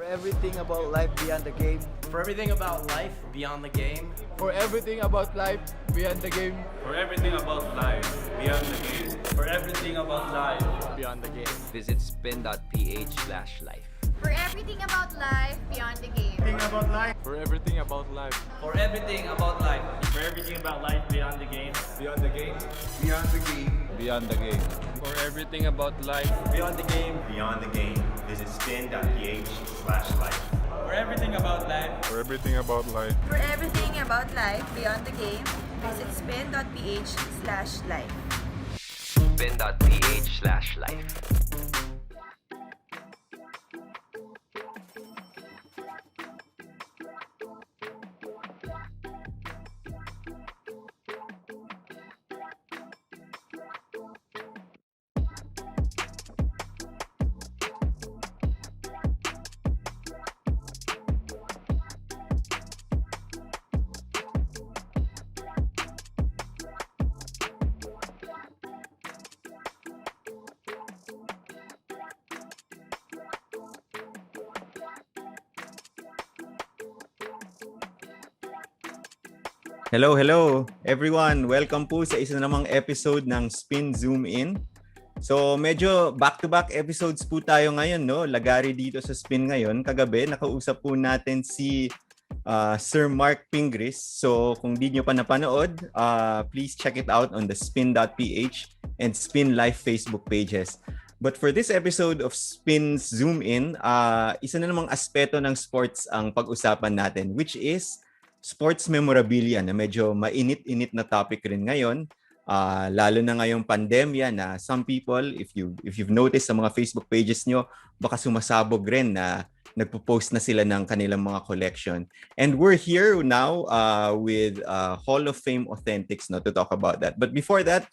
everything about life beyond the game. For everything about life beyond the game. For everything about life beyond the game. For everything about life beyond the game. For everything about life Beyond the game. Visit SPIN.PH/life. For everything about life beyond the game. For everything about life. For everything about life. For everything about life beyond the game. Beyond the game. Beyond the game. Beyond the game. For everything about life. Beyond the game. Beyond the game. Visit SPIN.PH/life. For everything about life. For everything about life. For everything about life beyond the game, visit SPIN.PH/life. SPIN.PH/life. Hello, hello everyone. Welcome po sa isa namang episode ng Spin Zoom In. So medyo back-to-back episodes po tayo ngayon, no? Lagari dito sa Spin ngayon. Kagabi, nakausap po natin si Sir Mark Pingris. So kung di nyo pa napanood, please check it out on the Spin.PH and Spin Life Facebook pages. But for this episode of Spin Zoom In, isa na namang aspeto ng sports ang pag-usapan natin, which is sports memorabilia na medyo mainit-init na topic rin ngayon, lalo na ngayong pandemya na some people, if you've noticed sa mga Facebook pages nyo, baka sumasabog rin na nagpo-post na sila ng kanilang mga collection. And we're here now with Hall of Fame Authentics, no, to talk about that. But before that,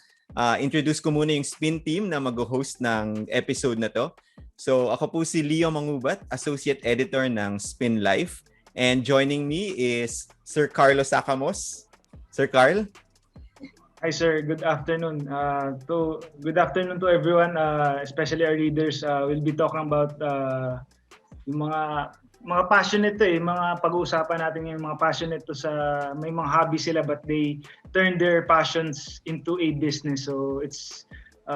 introduce ko muna yung Spin team na mag-host ng episode na to. So ako po si Leo Mangubat, Associate Editor ng Spin Life. And joining me is Sir Carlos Sacamos. Sir Carl? Hi sir, good afternoon. Good afternoon to everyone, especially our readers. We'll be talking about yung mga passionate mga pag-uusapan natin yung mga passionate to sa may mga hobby sila but they turn their passions into a business. So it's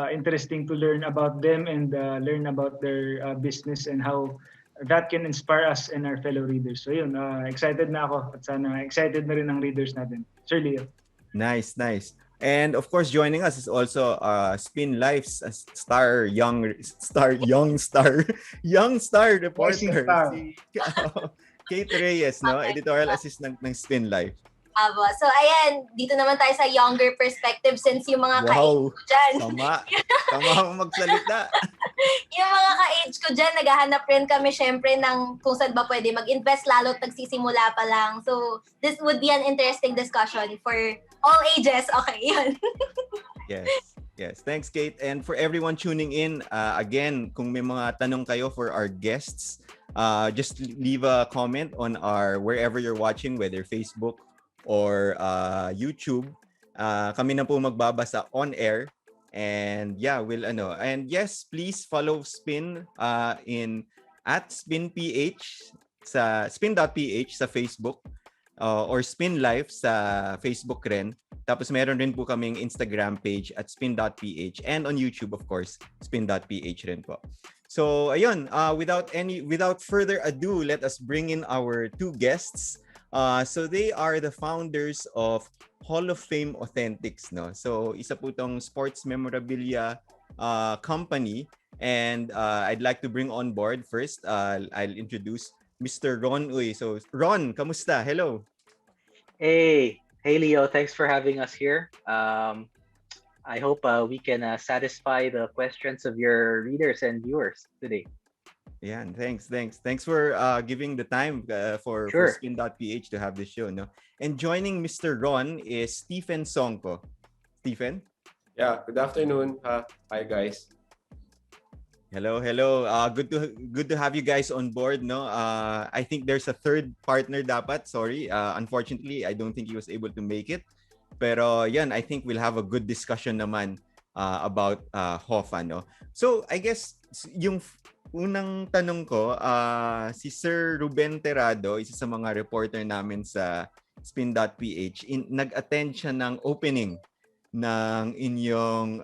interesting to learn about them and learn about their business and how that can inspire us and our fellow readers. So yun, excited na ako at sana excited na rin ang readers natin. Sir Leo. Nice. And of course, joining us is also Spin Life's young star reporter, si Kate Reyes, no? Okay. Editorial assistant ng Spin Life. So ayan, dito naman tayo sa younger perspective since yung mga ka-age ko dyan. Tama mo magsalita. Yung mga ka-age ko dyan, naghahanap rin kami syempre ng kung saan ba pwede mag-invest lalo at nagsisimula pa lang. So this would be an interesting discussion for all ages. Okay, yun. Yes. Thanks, Kate. And for everyone tuning in, again, kung may mga tanong kayo for our guests, just leave a comment on our wherever you're watching, whether Facebook or YouTube. Kami na po magbabasa on air. And yeah, and yes, please follow Spin in at SPIN.PH sa Spin.PH sa Facebook or Spin Life sa Facebook rin. Tapos meron rin po kaming Instagram page at Spin.PH and on YouTube, of course, Spin.PH rin po. So ayun, without further ado, let us bring in our two guests. So they are the founders of Hall of Fame Authentics, no? So isa po tong sports memorabilia company, and I'd like to bring on board first. I'll introduce Mr. Ron Uy. So Ron, kamusta? Hello. Hey Leo, thanks for having us here. I hope we can satisfy the questions of your readers and viewers today. Yeah, thanks for giving the time for Spin.PH to have this show, no? And joining Mr. Ron is Stephen Songko. Stephen? Yeah, good afternoon. Hi guys. Hello. Good to have you guys on board, no? I think there's a third partner dapat. Sorry. Unfortunately, I don't think he was able to make it. Pero yan, I think we'll have a good discussion naman about HOFA, no? So, I guess Unang tanong ko, si Sir Ruben Terrado, isa sa mga reporter namin sa SPIN.PH, nag-attend siya ng opening ng inyong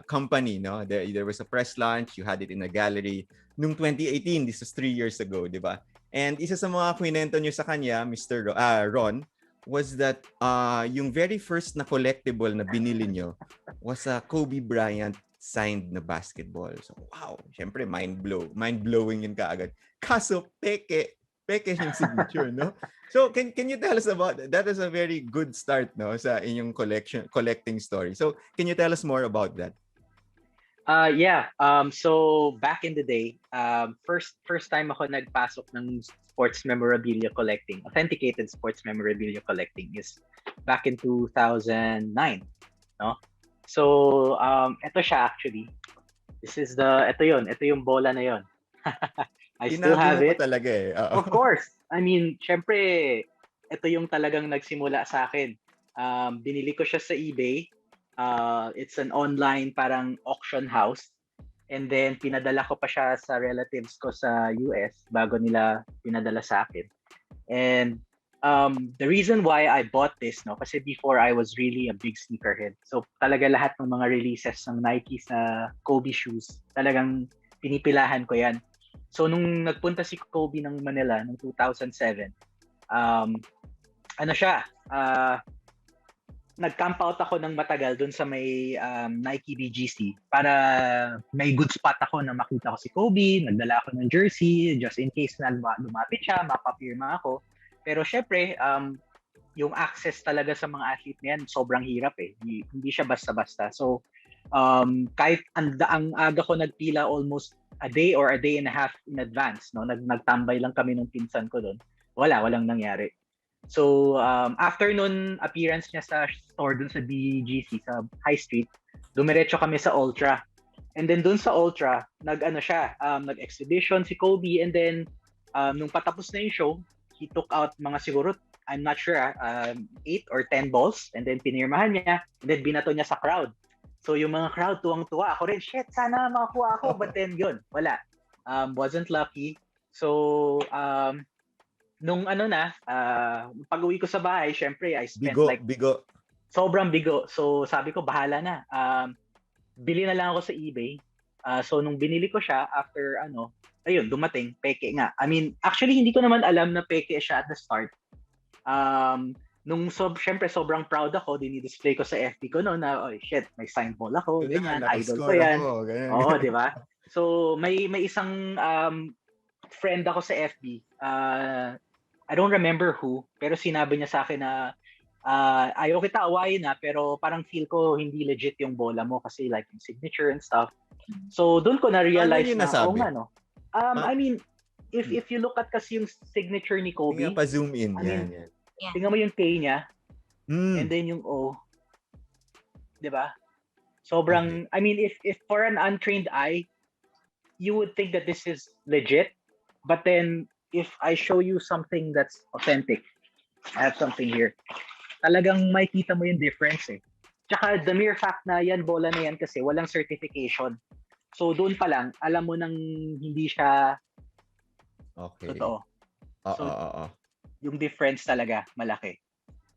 company, no? There was a press launch, you had it in a gallery noong 2018, this was 3 years ago, di ba? And isa sa mga kwento niyo sa kanya, Mr. Ron, was that yung very first na collectible na binili niyo was a Kobe Bryant signed na basketball. So, wow, syempre mind-blowing yun kaagad. Kaso, peke yung signature, no? So, can you tell us about that? That is a very good start, no, sa inyong collecting story. So, can you tell us more about that? Yeah. So back in the day, first time ako nagpasok ng sports memorabilia collecting, authenticated sports memorabilia collecting is back in 2009, no? So ito siya actually. Ito yung bola na yon. I still have it. Talaga eh. Of course. I mean, syempre ito yung talagang nagsimula sa akin. Binili ko siya sa eBay. It's an online parang auction house. And then pinadala ko pa siya sa relatives ko sa US bago nila pinadala sa akin. And the reason why I bought this, no, kasi before I was really a big sneakerhead. So talaga lahat ng mga releases ng Nike sa Kobe shoes, talagang pinipilahan ko yan. So nung nagpunta si Kobe ng Manila noong 2007, nag-camp out ako ng matagal dun sa may Nike BGC para may good spot ako na makita ko si Kobe, nagdala ako ng jersey just in case na lumapit siya, mapapirma ako. Pero syempre, yung access talaga sa mga athlete na yan, sobrang hirap eh. Hindi siya basta-basta. So, kahit ang aga ko nagpila almost a day or a day and a half in advance, no? Nagtambay lang kami ng pinsan ko doon. Walang nangyari. So, after nun appearance niya sa store dun sa BGC, sa High Street, dumiretso kami sa Ultra. And then dun sa Ultra, nag-exhibition si Kobe, and then nung patapos na yung show, he took out mga siguro, I'm not sure, 8 or 10 balls, and then pinirmahan niya, and then binato niya sa crowd. So yung mga crowd, tuwang-tuwa. Ako rin, shit, sana makakuha ako. But then yun, wala. Wasn't lucky. So, nung pag-uwi ko sa bahay, syempre, I spent bigo. Sobrang bigo. So, sabi ko, bahala na. Bili na lang ako sa eBay. So, nung binili ko siya, after ayun, dumating, peke nga. I mean, actually, hindi ko naman alam na peke siya at the start. Syempre, sobrang proud ako, dinidisplay ko sa FB ko no, na, oh shit, may signed ball ako, ganyan, idol ko yan. Oo, di ba? So, may isang friend ako sa FB, I don't remember who, pero sinabi niya sa akin na ayaw kita awayin na, pero parang feel ko hindi legit yung bola mo kasi like yung signature and stuff. So, doon ko na-realize na, no? I mean, if you look at kasi yung signature ni Kobe, tingnan pa zoom in. Yan. Tingnan mo yung K niya, and then yung O. Diba? Sobrang, I mean, if for an untrained eye, you would think that this is legit, but then, if I show you something that's authentic, I have something here, talagang makikita mo yung difference eh. Tsaka the mere fact na yan, bola na yan kasi walang certification. So doon pa lang, alam mo nang hindi siya totoo. Yung difference talaga, malaki.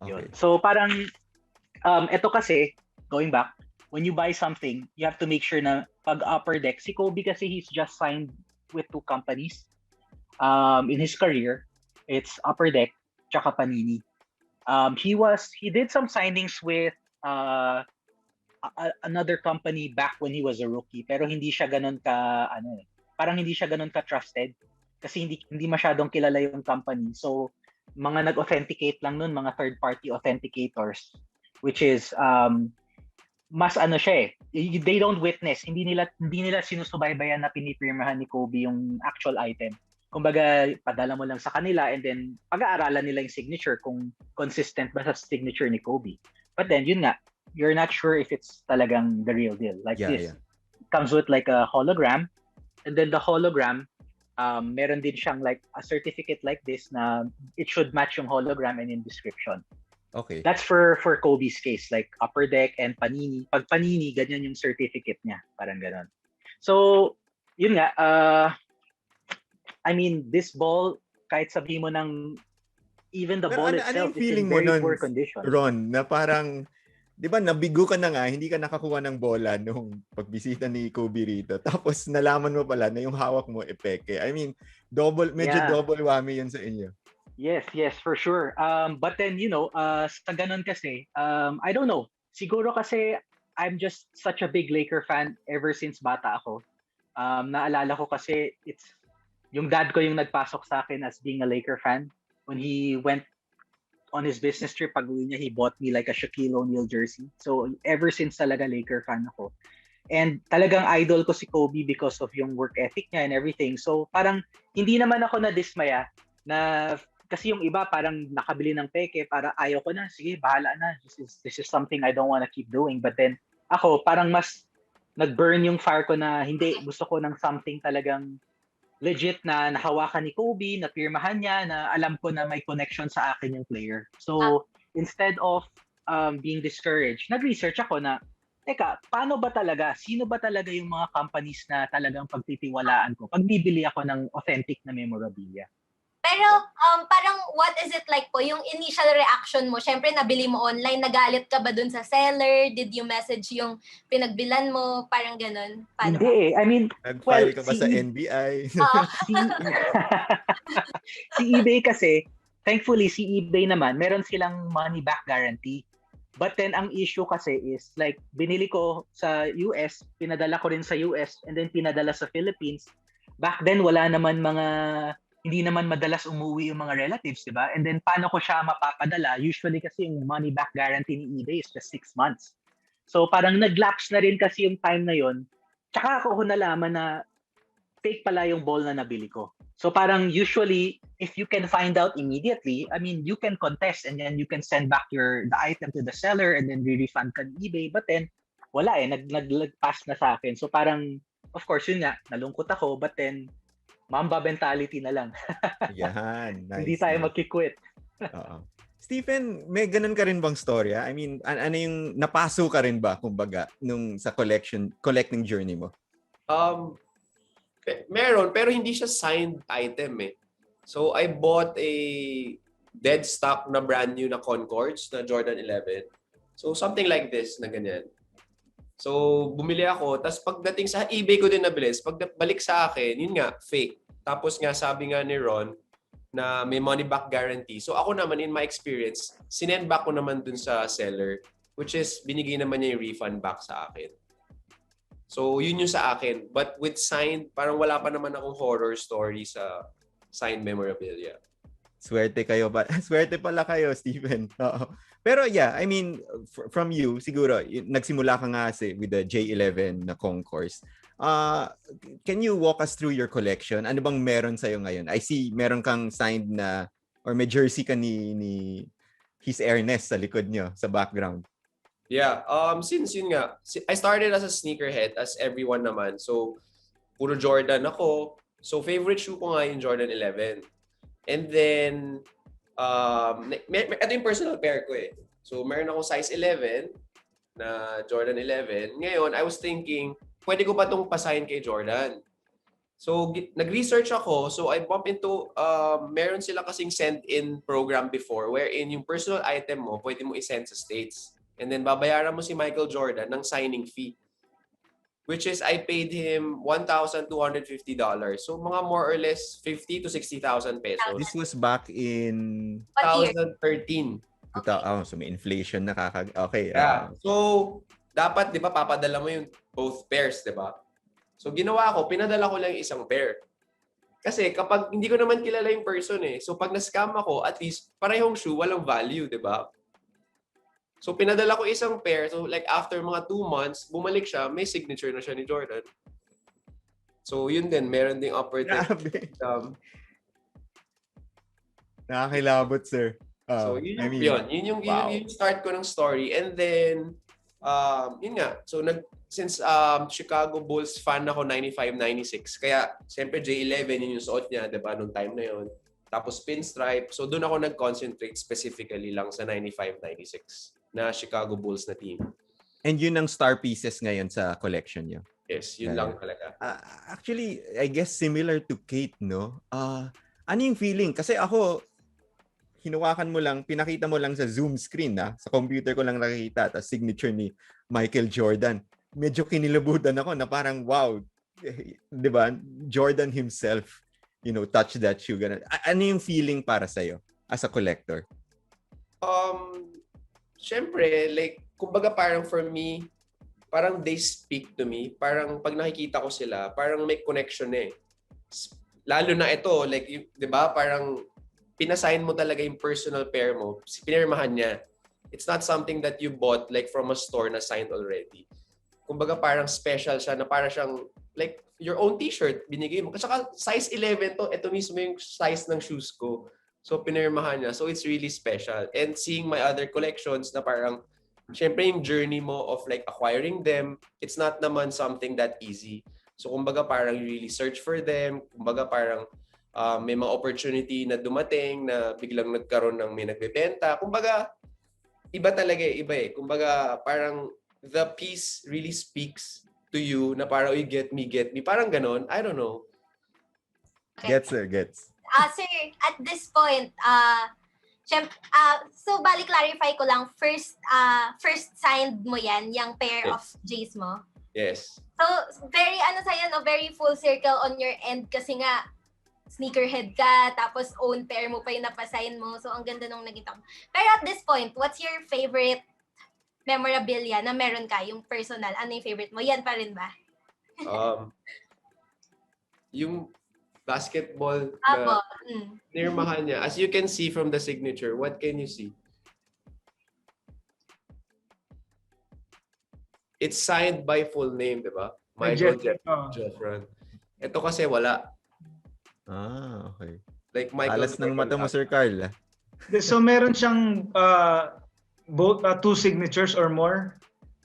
Yun. So parang, ito kasi, going back, when you buy something, you have to make sure na pag upper deck, si Kobe kasi he's just signed with 2 companies. In his career, it's Upper Deck tsaka Panini. He did some signings with another company back when he was a rookie, pero hindi siya ganun parang hindi siya ganun ka trusted kasi hindi masyadong kilala yung company. So mga nag-authenticate lang nun, mga third party authenticators, which is mas siya eh. They don't witness, hindi nila sinusubaybayan na pinipirmahan ni Kobe yung actual item. Kumbaga, padala mo lang sa kanila and then pag-aaralan nila yung signature kung consistent ba sa signature ni Kobe. But then, yun nga, you're not sure if it's talagang the real deal. Like this. Yeah. It comes with like a hologram, and then the hologram, meron din siyang like a certificate like this na it should match yung hologram and in description. Okay. That's for Kobe's case, like Upper Deck and Panini. Pag Panini, ganyan yung certificate niya. Parang ganon. So, yun nga, I mean, this ball, kahit sabi mo ng, even the Pero ball ano itself yung is feeling in mo very nun, poor condition. Ron, na parang, di ba, nabigo ka na nga, hindi ka nakakuha ng bola nung pagbisita ni Kobe rito. Tapos nalaman mo pala na yung hawak mo epeke. I mean, medyo Yeah. double whammy yun sa inyo. Yes, for sure. But then, sa ganun kasi, I don't know. Siguro kasi I'm just such a big Laker fan ever since bata ako. Naalala ko kasi yung dad ko yung nagpasok sa akin as being a Laker fan. When he went on his business trip, pag-uwi niya, he bought me like a Shaquille O'Neal jersey. So ever since talaga Laker fan ako. And talagang idol ko si Kobe because of yung work ethic niya and everything. So parang hindi naman ako na-dismaya na kasi yung iba parang nakabili ng peke para ayaw ko na, sige, bahala na. This is something I don't want to keep doing. But then ako parang mas nag-burn yung fire ko na hindi, gusto ko ng something talagang legit na nahawakan ni Kobe, na pirmahan niya, na alam ko na may connection sa akin yung player. So, instead of being discouraged, nag-research ako na, teka, paano ba talaga? Sino ba talaga yung mga companies na talagang pagtitiwalaan ko pag bibili ako ng authentic na memorabilia? Pero parang what is it like po? Yung initial reaction mo, syempre nabili mo online, nagalit ka ba dun sa seller? Did you message yung pinagbilan mo? Parang ganun. Paano Hindi ba? I mean, Nag-file ka ba sa NBI? si eBay kasi, thankfully, si eBay naman, meron silang money back guarantee. But then, ang issue kasi is, like, binili ko sa US, pinadala ko rin sa US, and then pinadala sa Philippines. Back then, hindi naman madalas umuwi yung mga relatives, di ba? And then, paano ko siya mapapadala? Usually kasi yung money back guarantee ni eBay is just 6 months. So, parang nag-lapse na rin kasi yung time na yon. Tsaka ako nalaman na fake pala yung ball na nabili ko. So parang usually, if you can find out immediately, I mean, you can contest and then you can send back the item to the seller and then re-refund ka ng eBay. But then, wala nag-pass na sa akin. So parang, of course, yun nga, nalungkot ako. But then, Mamba mentality na lang. Yan, nice. Hindi tayo magki-quit. Oo. Stephen, may ganun ka rin bang storya? I mean, ano yung napaso ka rin ba, kumbaga, nung sa collecting journey mo? Meron, pero hindi siya signed item eh. So, I bought a dead stock na brand new na Concords na Jordan 11. So, something like this na ganyan. So, bumili ako. Tapos pagdating sa eBay ko din nabili. Pagbalik sa akin, yun nga, fake. Tapos nga, sabi nga ni Ron na may money back guarantee. So, ako naman, in my experience, sinend back ko naman dun sa seller, which is binigay naman niya yung refund back sa akin. So, yun yung sa akin. But with signed, parang wala pa naman akong horror story sa signed memorabilia. Swerte kayo ba? Swerte pala kayo, Stephen. Oo. Pero yeah, I mean, from you, siguro, nagsimula ka nga with the J11 na concourse. Can you walk us through your collection? Ano bang meron sa'yo ngayon? I see meron kang signed na, or may jersey ka ni His Ernest sa likod nyo, sa background. Yeah, since yun nga, I started as a sneakerhead, as everyone naman. So, puro Jordan ako. So, favorite shoe ko nga yung Jordan 11. And then, ito yung personal pair ko eh. So, meron akong size 11 na Jordan 11. Ngayon, I was thinking, pwede ko ba itong pasign kay Jordan? So, nag-research ako. So, I bump into, meron sila kasing send-in program before wherein yung personal item mo, pwede mo i-send sa States. And then, babayaran mo si Michael Jordan ng signing fee. Which is, I paid him $1,250. So, mga more or less 50 to 60,000 pesos. This was back in 2013. So, may inflation na Okay. Yeah. So, dapat, di ba, papadala mo yung both pairs, di ba? So, ginawa ko, pinadala ko lang yung isang pair. Kasi kapag hindi ko naman kilala yung person eh. So, pag na-scam ako, at least, parehong shoe, walang value, di ba? So, pinadala ko isang pair. So, like, after mga 2 months, bumalik siya, may signature na siya ni Jordan. So, yun din. Meron ding upper Nakakilabot, sir. So, yun yung start ko ng story. And then, yun nga. So, since Chicago Bulls fan ako 95-96, kaya, siyempre, J11, yun yung suot niya, diba, nung time na yun. Tapos, pinstripe. So, doon ako nag-concentrate specifically lang sa 95-96 na Chicago Bulls na team. And yun ang star pieces ngayon sa collection niyo? Yes, yun lang talaga. Actually, I guess similar to Kate, no? Ano yung feeling? Kasi ako, hinawakan mo lang, pinakita mo lang sa Zoom screen, sa computer ko lang nakikita, tapos signature ni Michael Jordan. Medyo kinilabutan ako na parang, wow, di ba? Jordan himself, touch that shoe. Ganun. Ano yung feeling para sa'yo as a collector? Syempre, like, kumbaga parang for me, parang they speak to me. Parang pag nakikita ko sila, parang may connection eh. Lalo na ito, like, di ba, parang pinasign mo talaga yung personal pair mo. Pinirmahan niya. It's not something that you bought like from a store na signed already. Kumbaga parang special siya na para siyang like your own t-shirt binigay mo. Kasi size 11 to, ito mismo yung size ng shoes ko. So pinirmahan niya. So it's really special. And seeing my other collections na parang syempre yung journey mo of like acquiring them, it's not naman something that easy. So kumbaga parang you really search for them. Kumbaga parang may mga opportunity na dumating na biglang nagkaroon ng may nagbebenta. Kumbaga, iba talaga iba eh. Kumbaga, parang the piece really speaks to you na parang, you get me. Parang ganon. I don't know. Okay. Gets. Sir, at this point, so bali clarify ko lang, first signed mo yan, yung pair of J's mo? Yes. So, very, sa'yo, no, very full circle on your end kasi nga, sneakerhead ka, tapos own pair mo pa yung napasign mo. So, ang ganda nung nakita mo. Pero at this point, what's your favorite memorabilia na meron ka, yung personal? Ano yung favorite mo? Yan pa rin ba? Yung basketball na nirmahan niya. As you can see from the signature, what can you see? It's signed by full name, di ba? Michael Jeffron. Ito kasi wala. Okay. Like Michael Alas ng mata mo, Sir Carl. So meron siyang both two signatures or more?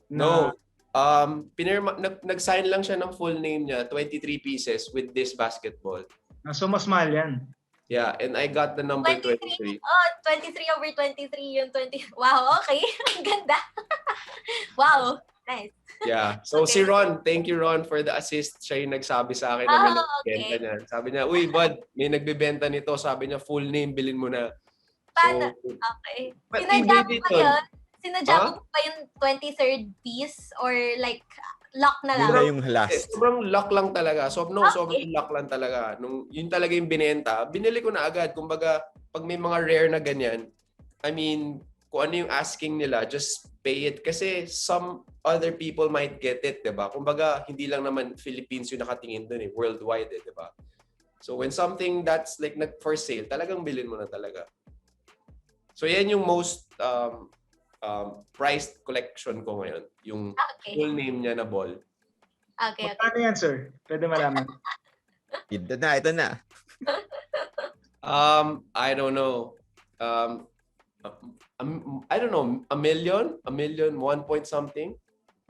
No. Nag-sign lang siya ng full name niya, 23 pieces with this basketball. So mas mahal yan. Yeah, and I got the number 23. 23/23 yung 20. Wow, okay. Ang ganda. Wow, nice. Yeah. So Okay. si Ron, thank you Ron for the assist. Siya yung nagsabi sa akin na may nagbebenta niya. Sabi niya, uy bud, may nagbebenta nito. Sabi niya, full name, bilhin mo na. Paano? So, Okay. but Sinadya he mo did ba yun? Sinadya mo ba yung 23rd piece? Or like, luck na lang? Yun na yung last. Sobrang luck lang talaga. Sobrang luck lang talaga. Nung yun talaga yung binenta, binili ko na agad. Kumbaga, pag may mga rare na ganyan, I mean, kung ano yung asking nila, just pay it. Kasi some other people might get it, diba? Kumbaga, hindi lang naman Philippines yung nakatingin dun eh. Worldwide eh, diba? So when something that's like for sale, talagang bilhin mo na talaga. So yan yung most priced collection ko ngayon. Yung full name niya na ball. Okay. Ano yan, sir? Pwede malaman. Ito na. I don't know. I don't know, a million, 1 point something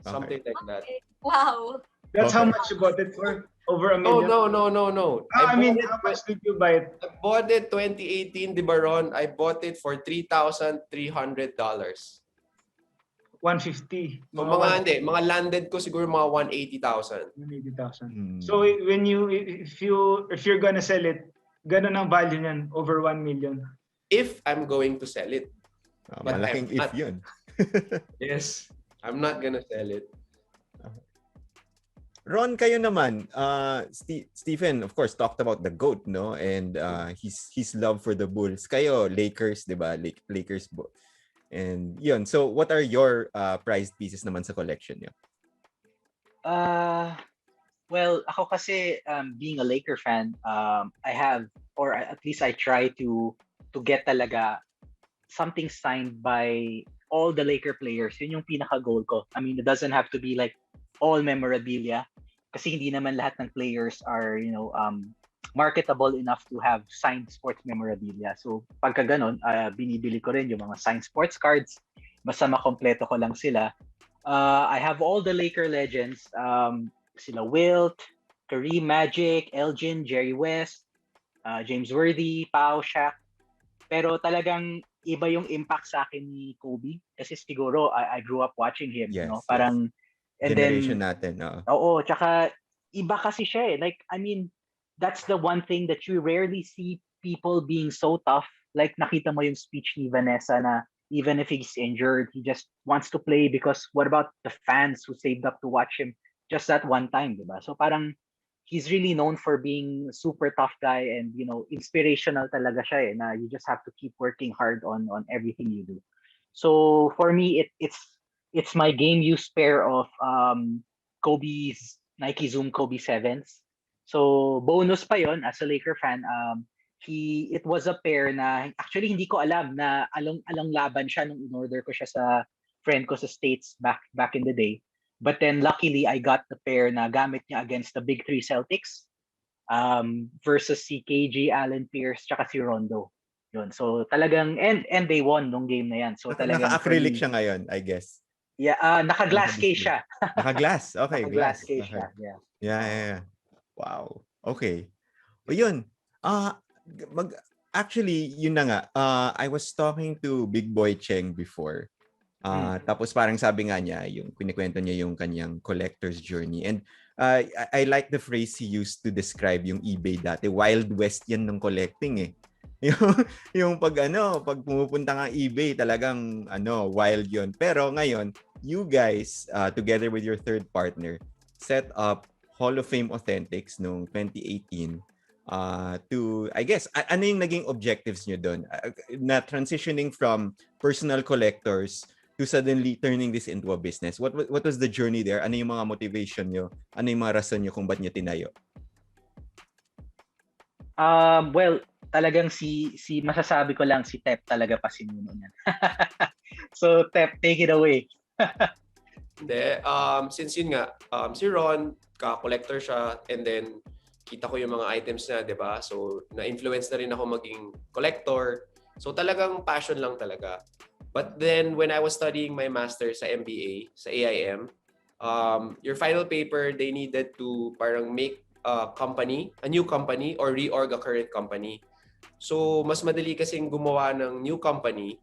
like that. Wow. That's how much you bought it for? Over a million? No. I mean, how much did you buy it? I bought it 2018, di ba Ron? I bought it for $3,300. 150. So, mga landed ko siguro mga 180,000. 180,000. So when if you're gonna sell it, ganun ang value niyan, over 1 million. If I'm going to sell it. Malaking if yun. Yes, I'm not gonna sell it. Ron, kayo naman, Stephen, of course, talked about the GOAT, no? And his love for the Bulls. Kayo, Lakers, di ba? Lakers. And yun. So, what are your prized pieces naman sa collection niyo? Well, ako kasi, being a Laker fan, I have, or at least I try to get talaga something signed by all the Laker players. Yun yung pinaka-goal ko. I mean, it doesn't have to be like all memorabilia kasi hindi naman lahat ng players are, marketable enough to have signed sports memorabilia. So, pagka ganon, binibili ko rin yung mga signed sports cards. Basta makompleto ko lang sila. I have all the Laker legends. Sila Wilt, Kareem, Magic, Elgin, Jerry West, James Worthy, Pau, Shaq. Pero talagang iba yung impact sa akin ni Kobe kasi siguro I grew up watching him. Yes, Parang And Generation then, natin, oo. oo, tsaka iba kasi siya eh. Like, I mean, that's the one thing that you rarely see people being so tough. Like, nakita mo yung speech ni Vanessa na even if he's injured, he just wants to play because what about the fans who saved up to watch him just that one time, diba? So parang he's really known for being super tough guy and, you know, inspirational talaga siya eh, na you just have to keep working hard on everything you do. So for me, it's my game use pair of Kobe's Nike Zoom Kobe 7s. So bonus pa yon as a Laker fan. It was a pair na actually hindi ko alam na along laban siya nung in-order ko siya sa friend ko sa States back in the day. But then luckily I got the pair na gamit niya against the Big Three Celtics versus si KG, Allen Pierce, tsaka si Rondo. Yun. So talagang and they won nung game na yan. So talagang Naka-acrylic siya ngayon, I guess. Yeah, naka-glass case siya. Naka-glass. Okay, Naka-glass glass. case Okay. siya. Yeah. Yeah. Wow. Okay. O yun. Actually, yun na nga. I was talking to Big Boy Cheng before. Tapos parang sabi nga niya, yung kinikwento niya yung kanyang collector's journey. And I like the phrase he used to describe yung eBay dati. Wild West yan ng collecting eh. yung pag pumupunta nga eBay, talagang wild yon. Pero ngayon, you guys, together with your third partner, set up Hall of Fame Authentics noong 2018 to, I guess, ano yung naging objectives nyo doon? Na transitioning from personal collectors to suddenly turning this into a business. What was the journey there? Ano yung mga motivation nyo? Ano yung mga rason nyo kung ba't nyo tinayo? Well, talagang si masasabi ko lang si Tep talaga pasimuno niyan. So Tep, take it away. Hindi, since yun nga, si Ron, ka-collector siya, and then kita ko yung mga items na, di ba? So, na-influence na rin ako maging collector. So, talagang passion lang talaga. But then, when I was studying my master's sa MBA, sa AIM, your final paper, they needed to parang make a new company, or reorg a current company. So, mas madali kasing gumawa ng new company.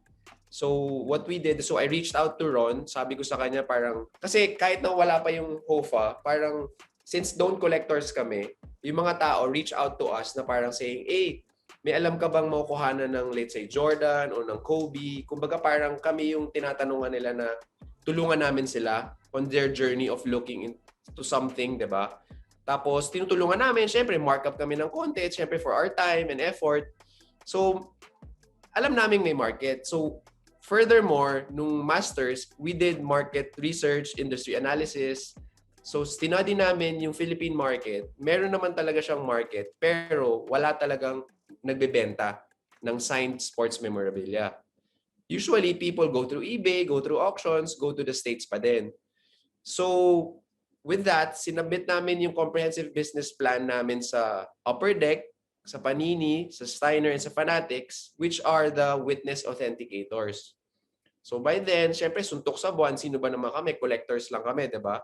So, what we did, so I reached out to Ron. Sabi ko sa kanya parang, kasi kahit na wala pa yung HOFA, parang, since don't collectors kami, yung mga tao reach out to us na parang saying, hey, may alam ka bang makukuhanan ng, let's say, Jordan o ng Kobe? Kumbaga parang kami yung tinatanungan nila na tulungan namin sila on their journey of looking into something, di ba? Tapos, tinutulungan namin, syempre, markup kami ng konti, syempre, for our time and effort. So, alam namin may market. So, furthermore, nung masters, we did market research, industry analysis. So, study namin yung Philippine market. Meron naman talaga siyang market, pero wala talagang nagbebenta ng signed sports memorabilia. Usually, people go through eBay, go through auctions, go to the States pa din. So, with that, sinabit namin yung comprehensive business plan namin sa Upper Deck, sa Panini, sa Steiner, and sa Fanatics, which are the witness authenticators. So by then, syempre, suntok sa buwan, sino ba naman kami? Collectors lang kami, di ba?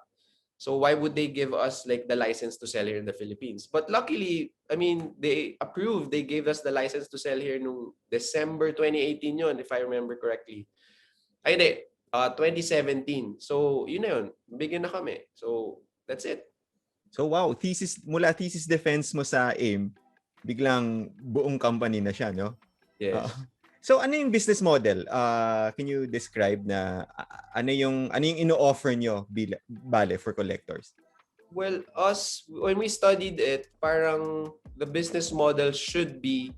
So why would they give us like the license to sell here in the Philippines? But luckily, I mean, they approved. They gave us the license to sell here nung December 2018 yun, if I remember correctly. Ay, hindi. 2017. So, yun na yun. Bigyan na kami. So, that's it. So wow, mula thesis defense mo sa AIM, biglang buong company na siya, no? Yes. So ano yung business model? Can you describe na ano yung ino-offer nyo bale for collectors? Well, when we studied it, parang the business model should be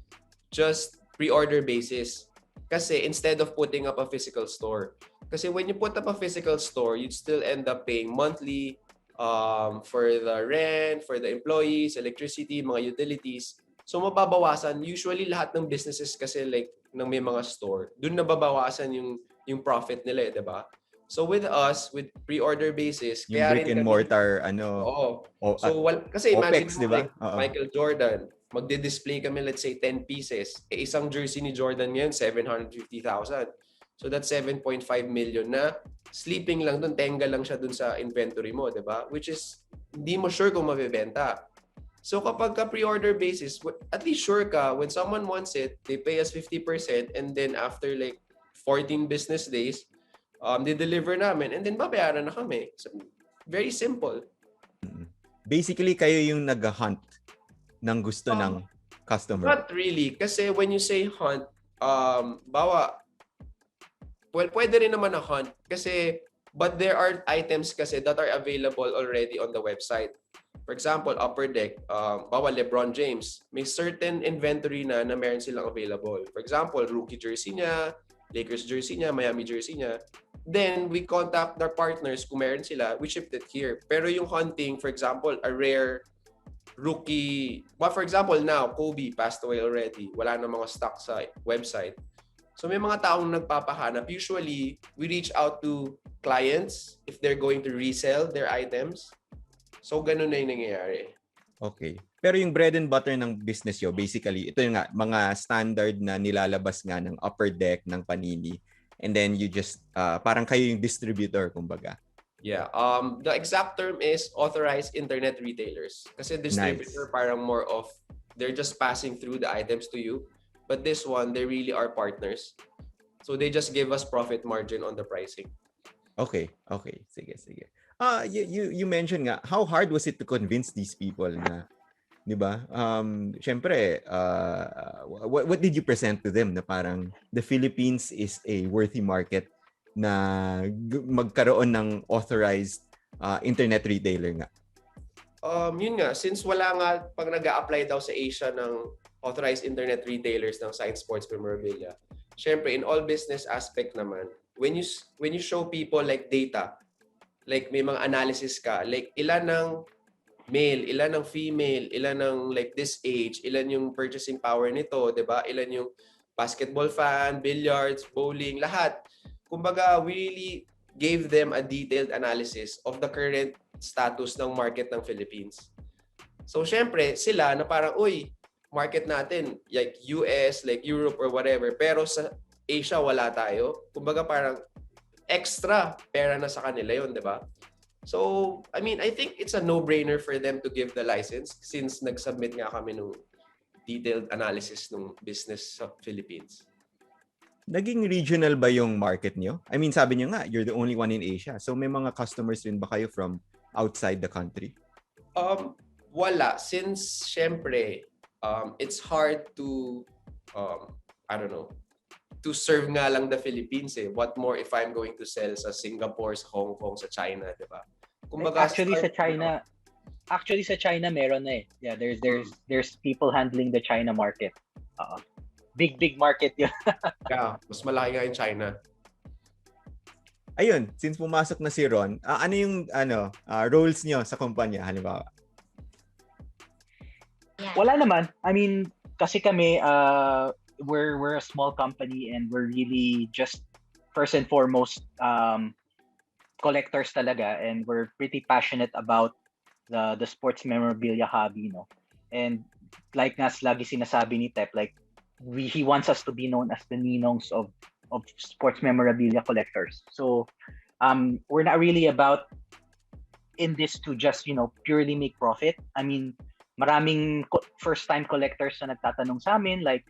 just pre-order basis. Kasi instead of putting up a physical store. Kasi when you put up a physical store, you'd still end up paying monthly for the rent, for the employees, electricity, mga utilities. So mababawasan, usually lahat ng businesses kasi like ng may mga store, dun nababawasan yung profit nila, 'di ba? So with us, with pre-order basis, yung kaya brick rin and kami, mortar So kasi imagine OPEX, mo, diba? like Michael Jordan, magdi-display kami, let's say 10 pieces. Isang jersey ni Jordan ngayon 750,000. So that's 7.5 million na sleeping lang dun, tenga lang siya dun sa inventory mo, 'di ba? Which is hindi mo sure kung mabebenta. So kapag ka pre-order basis, at least sure ka, when someone wants it, they pay us 50% and then after like 14 business days, they deliver namin and then babayaran na kami. So, Very simple. Basically, kayo yung nag-hunt ng gusto ng customer. Not really. Kasi when you say hunt, pwede rin naman na hunt. Kasi, but there are items kasi that are available already on the website. For example, Upper Deck, LeBron James, may certain inventory na meron silang available. For example, rookie jersey niya, Lakers jersey niya, Miami jersey niya. Then, we contact their partners kung meron sila, we shipped it here. Pero yung hunting, for example, a rare rookie, for example, now, Kobe passed away already. Wala na mga stock sa website. So, may mga taong nagpapahanap. Usually, we reach out to clients if they're going to resell their items. So, ganun na yung nangyayari. Okay. Pero yung bread and butter ng business yo, basically, ito yung nga, mga standard na nilalabas nga ng Upper Deck, ng Panini. And then you just, parang kayo yung distributor, kumbaga. Yeah. The exact term is authorized internet retailers. Kasi distributor parang more of, they're just passing through the items to you. But this one, they really are partners. So they just give us profit margin on the pricing. Okay. Sige. You mentioned nga, how hard was it to convince these people na, di ba? Syempre, what did you present to them na parang the Philippines is a worthy market na magkaroon ng authorized internet retailer nga? Yun nga, since wala nga, pag nag-a-apply daw sa Asia ng authorized internet retailers ng Science Sports Memorabilia, syempre, in all business aspect naman, when you show people like data, like may mga analysis ka, like ilan ng male, ilan ng female, ilan ng like this age, ilan yung purchasing power nito, 'di ba? Ilan yung basketball fan, billiards, bowling, lahat. Kumbaga, we really gave them a detailed analysis of the current status ng market ng Philippines. So, syempre, sila na parang, uy, market natin, like US, like Europe or whatever, pero sa Asia wala tayo. Kumbaga, parang extra pera na sa kanila yun, di ba? So, I mean, I think it's a no-brainer for them to give the license since nag-submit nga kami ng detailed analysis ng business sa Philippines. Naging regional ba yung market nyo? I mean, sabi nyo nga, you're the only one in Asia. So, may mga customers rin ba kayo from outside the country? Wala. Since, syempre, it's hard to, I don't know, to serve nga lang the Philippines eh. What more if I'm going to sell sa Singapore, sa Hong Kong, sa China, di ba? Kumbaga, actually sa China meron na eh. Yeah, there's people handling the China market. Big market yun. Yeah, mas malaki nga yung China. Ayun, since pumasok na si Ron, ano yung roles nyo sa kumpanya halimbawa? Wala naman. I mean, kasi kami we're a small company and we're really just first and foremost collectors talaga, and we're pretty passionate about the sports memorabilia hobby, no. And like nga lagi sinasabi ni Tep, like he wants us to be known as the ninongs of sports memorabilia collectors. So we're not really about in this to just purely make profit. I mean, maraming first time collectors na nagtatanong sa amin like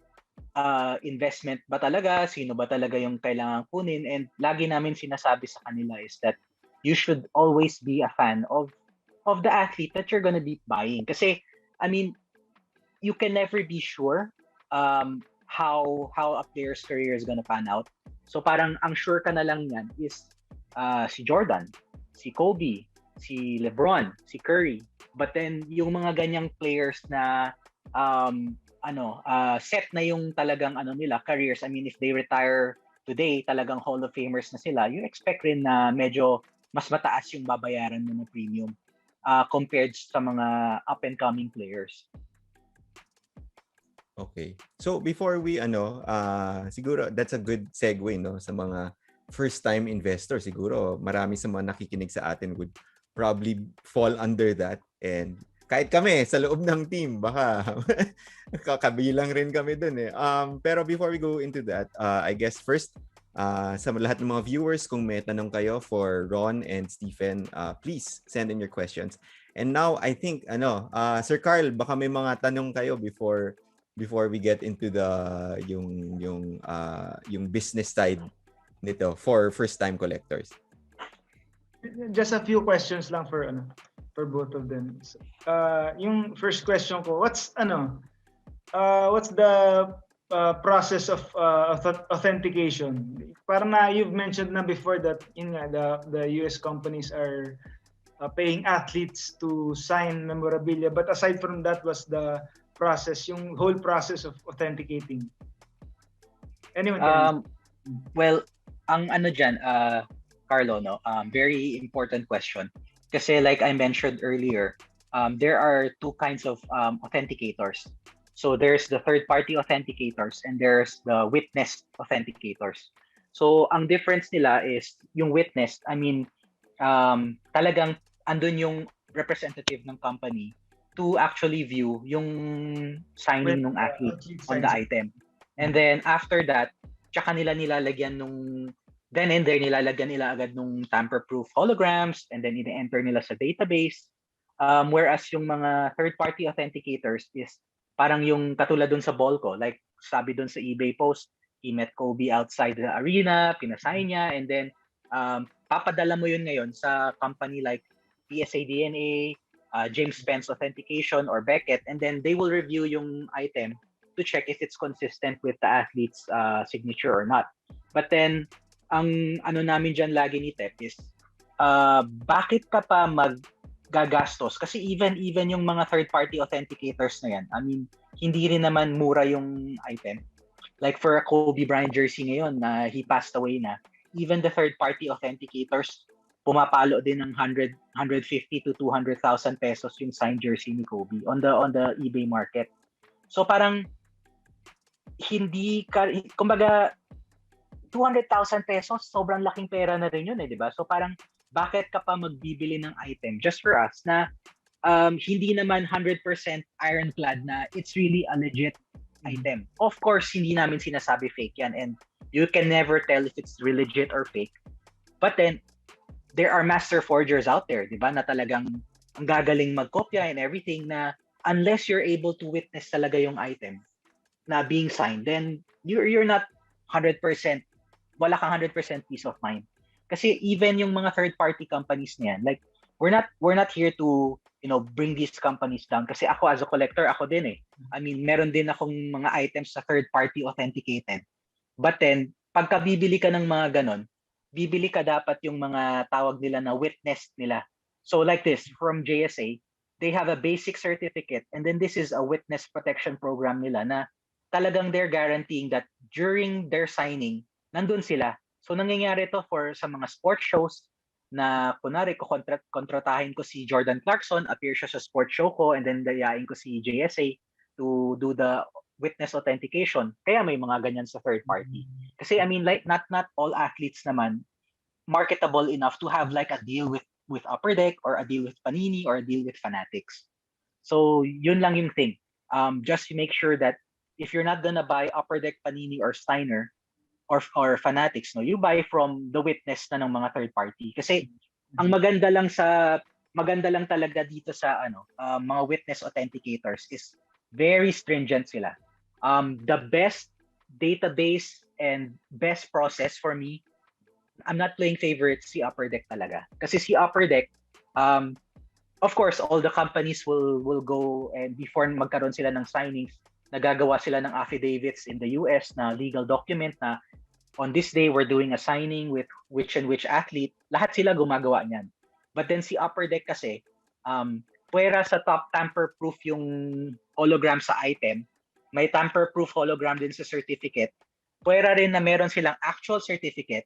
investment ba talaga, sino ba talaga yung kailangan kunin, and lagi namin sinasabi sa kanila is that you should always be a fan of the athlete that you're gonna be buying, kasi I mean, you can never be sure how a player's career is gonna pan out. So parang ang sure ka na lang yan is si Jordan, si Kobe, si LeBron, si Curry. But then yung mga ganyang players na set na yung talagang nila careers. I mean, if they retire today, talagang Hall of Famers na sila. You expect rin na medyo mas mataas yung babayaran mo na premium compared sa mga up and coming players. Okay. So before we siguro that's a good segue sa mga first time investors. Siguro marami sa mga nakikinig sa atin would probably fall under that, and kahit kami sa loob ng team baka kakabilang rin kami dun eh. Pero before we go into that, I guess first sa lahat ng mga viewers, kung may tanong kayo for Ron and Stephen, please send in your questions. And now I think Sir Carl, baka may mga tanong kayo before we get into yung business side nito for first time collectors. Just a few questions lang for both of them. Yung first question ko, what's the process of authentication? Parang you've mentioned na before that the US companies are paying athletes to sign memorabilia, but aside from that was the process, yung whole process of authenticating. Anyone can Well, ang ano dyan, Carlo, no? Very important question. Kasi like I mentioned earlier, there are two kinds of authenticators. So there's the third-party authenticators and there's the witness authenticators. So ang difference nila is yung witness, I mean, talagang andun yung representative ng company to actually view yung signing ng athlete on the item. And then after that, tsaka nila nilalagyan nung then and there nilalagyan nila agad nung tamper-proof holograms and then ine-enter nila sa database. Whereas yung mga third-party authenticators is parang yung katulad dun sa ball ko, like sabi dun sa eBay post, he met Kobe outside the arena, pinasign niya, and then papadala mo yun ngayon sa company like PSA DNA, James Spence Authentication, or Beckett, and then they will review yung item to check if it's consistent with the athlete's signature or not. But then, ang ano namin dyan lagi ni Tep is, bakit ka pa gagastos kasi even yung mga third-party authenticators na yan, I mean, hindi rin naman mura yung item. Like for a Kobe Bryant jersey ngayon na he passed away na, even the third-party authenticators, pumapalo din ng 150 to 200,000 pesos yung signed jersey ni Kobe on the eBay market. So parang hindi ka, kumbaga 200,000 pesos, sobrang laking pera na rin yun di ba? So parang bakit ka pa magbibili ng item just for us na hindi naman 100% ironclad na it's really a legit item. Of course, hindi namin sinasabi fake yan and you can never tell if it's really legit or fake. But then, there are master forgers out there, di ba, na talagang ang gagaling magkopya and everything na unless you're able to witness talaga yung item na being signed, then you're not 100%, wala kang 100% peace of mind. Kasi even yung mga third-party companies niyan, like we're not here to bring these companies down. Kasi ako as a collector, ako din eh. I mean, meron din akong mga items sa third-party authenticated. But then, pagka bibili ka ng mga ganon, bibili ka dapat yung mga tawag nila na witness nila. So like this, from JSA, they have a basic certificate and then this is a witness protection program nila na talagang they're guaranteeing that during their signing, nandun sila. So nangyayari to sa mga sports shows na kunwari kontratahin ko si Jordan Clarkson, appear siya sa sports show ko and then dayain ko si JSA to do the witness authentication. Kaya may mga ganyan sa third party. Kasi I mean like not all athletes naman marketable enough to have like a deal with Upper Deck or a deal with Panini or a deal with Fanatics. So yun lang yung thing. Just to make sure that if you're not gonna buy Upper Deck, Panini or Steiner or Fanatics, no, you buy from the witness na ng mga third party. Kasi ang maganda lang talaga dito sa mga witness authenticators is very stringent sila. The best database and best process for me, I'm not playing favorites, si Upper Deck talaga. Kasi si Upper Deck, of course, all the companies will go and before magkaroon sila ng signings, nagagawa sila ng affidavits in the US na legal document na on this day, we're doing a signing with which and which athlete. Lahat sila gumagawa niyan. But then si Upper Deck kasi, puwera sa top tamper-proof yung hologram sa item, may tamper-proof hologram din sa certificate. Puwera rin na meron silang actual certificate.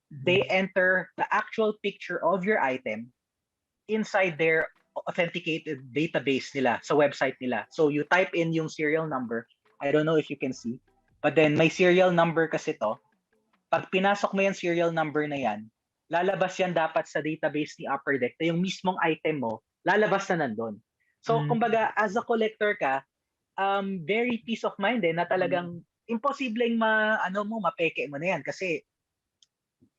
They enter the actual picture of your item inside their authenticated database nila, sa website nila. So you type in yung serial number. I don't know if you can see. But then may serial number kasi to. Pag pinasok mo yung serial number na yan, lalabas yan dapat sa database ni Upper Deck na yung mismong item mo, lalabas na nandun. So, kumbaga, as a collector ka, very peace of mind na talagang imposibleng mapeke mo na yan kasi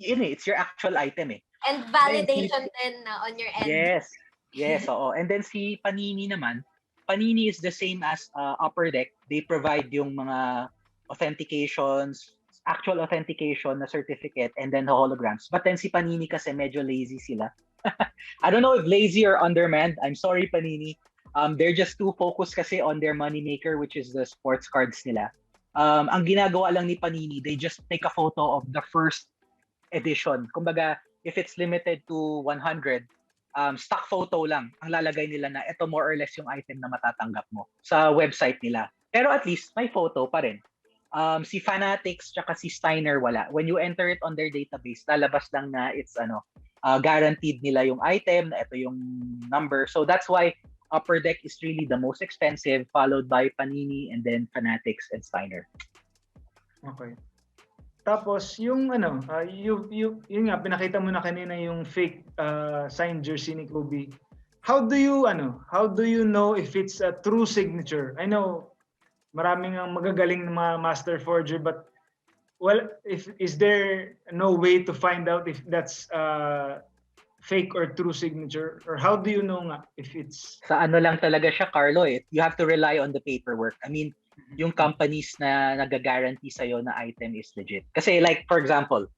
it's your actual item eh. And validation din on your end. Yes, oo. And then si Panini naman, Panini is the same as Upper Deck. They provide yung mga authentications, actual authentication na certificate and then holograms. But then si Panini kasi medyo lazy sila. I don't know if lazy or undermanned. I'm sorry, Panini. They're just too focused kasi on their moneymaker, which is the sports cards nila. Ang ginagawa lang ni Panini, they just take a photo of the first edition. Kumbaga, if it's limited to 100, stock photo lang ang lalagay nila na ito more or less yung item na matatanggap mo sa website nila. Pero at least may photo pa rin. Si Fanatics tsaka si Steiner wala. When you enter it on their database, lalabas lang na it's guaranteed nila yung item, na ito yung number. So that's why Upper Deck is really the most expensive, followed by Panini and then Fanatics and Steiner. Okay. Tapos yung yun nga pinakita mo na kanina yung fake signed jersey ni Kobe. How do you know if it's a true signature? I know maraming ang magagaling na mga master forger, but is there no way to find out if that's fake or true signature, or how do you know nga if it's sa ano lang talaga siya, Carlo, you have to rely on the paperwork. I mean, yung companies na nag-guarantee sa'yo na item is legit. Kasi like, for example,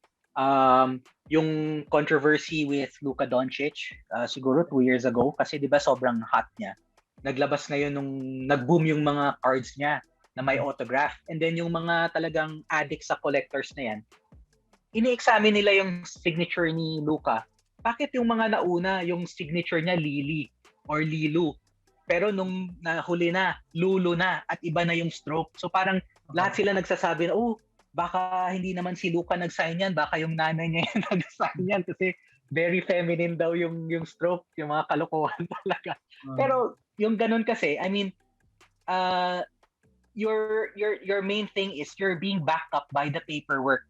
yung controversy with Luka Doncic, siguro 2 years ago, kasi di ba sobrang hot niya. Naglabas ngayon nung nag-boom yung mga cards niya na may autograph. And then yung mga talagang addict sa collectors na yan, ini-examine nila yung signature ni Luka. Bakit yung mga nauna, yung signature niya Lili or Lilu? Pero nung nahuli na, Lulu na, at iba na yung stroke. So parang lahat sila nagsasabi na, baka hindi naman si Luka nag-sign yan, baka yung nanay niya yung nag-sign yan kasi very feminine daw yung stroke, yung mga kalokohan talaga. Pero yung ganun kasi, I mean, your main thing is you're being backed up by the paperwork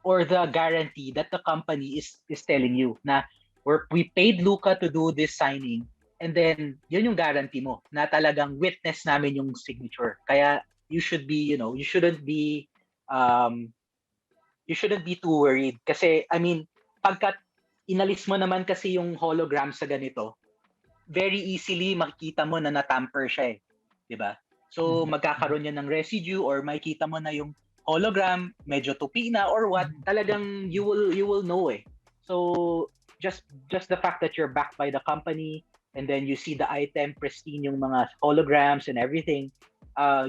or the guarantee that the company is telling you na we paid Luka to do this signing, and then yun yung guarantee mo na talagang witness namin yung signature. Kaya you should be, you shouldn't be too worried kasi I mean, pagka inalis mo naman kasi yung hologram sa ganito, very easily makikita mo na natamper siya 'di ba? So magkakaroon yan ng residue or makikita mo na yung hologram medyo tupi na or what, talagang you will know So just the fact that you're backed by the company and then you see the item pristine yung mga holograms and everything,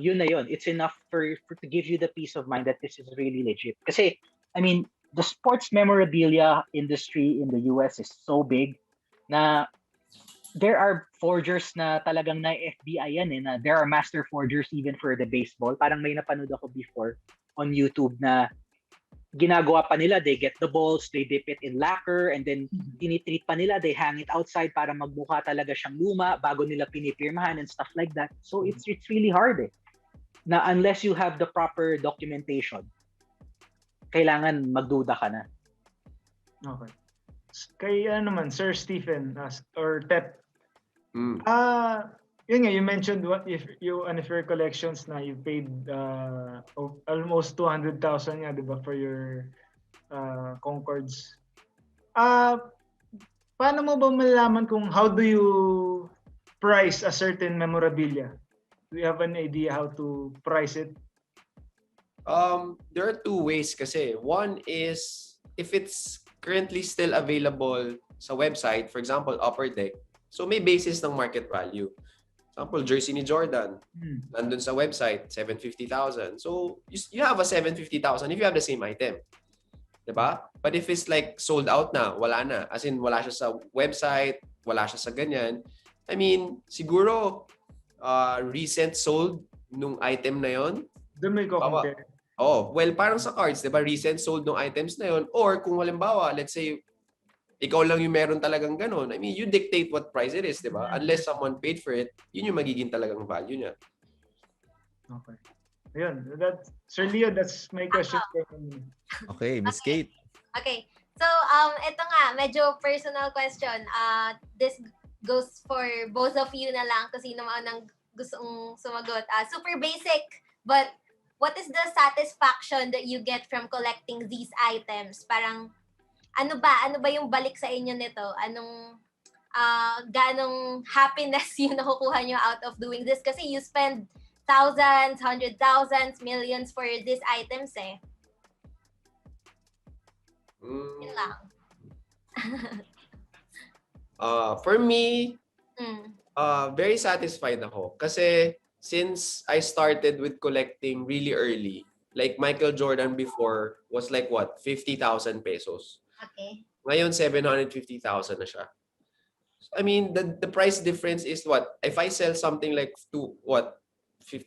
yun na yun. It's enough for to give you the peace of mind that this is really legit. Kasi I mean, the sports memorabilia industry in the US is so big na there are forgers na talagang na-FBI yan na there are master forgers even for the baseball. Parang may napanood ako before on YouTube na ginagawa pa nila, they get the balls, they dip it in lacquer, and then tinitreat pa nila, they hang it outside para magmukha talaga siyang luma bago nila pinipirmahan and stuff like that. So it's really hard na unless you have the proper documentation, kailangan magduda ka na. Okay. Kay naman, Sir Stephen or Tep. Yun nga, you mentioned what if your collections na you paid almost 200,000 nga, di ba, for your Concords. Paano mo ba malalaman kung how do you price a certain memorabilia? Do you have an idea how to price it? There are two ways kasi. One is if it's currently still available sa website, for example, Upper Deck, so may basis ng market value. Example, jersey ni Jordan, nandun sa website, 750,000. So you have a 750,000 if you have the same item. Diba? But if it's like sold out na, wala na. As in, wala siya sa website, wala siya sa ganyan. I mean, siguro, recent sold nung item na yon. Doon may compare. Well, parang sa cards, diba? Recent sold nung items na yon. Or kung halimbawa, let's say, ikaw lang yung meron talagang ganun. I mean, you dictate what price it is, diba? Unless someone paid for it, yun yung magiging talagang value niya. Okay. Ayun. Sir Leo, that's my question. Okay, Miss Kate. Okay. So, ito nga, medyo personal question. This goes for both of you na lang kung sino man ang gustong sumagot. Super basic, but what is the satisfaction that you get from collecting these items? Parang, ano ba yung balik sa inyo nito? Ganong happiness yung nakukuha nyo out of doing this? Kasi you spend thousands, hundred thousands, millions for these items lang. For me, Mm. very satisfied ako. Kasi since I started with collecting really early, like Michael Jordan before was like what? 50,000 pesos. Okay. Ngayon, 750,000 na siya. I mean, the price difference is what? If I sell something like to what?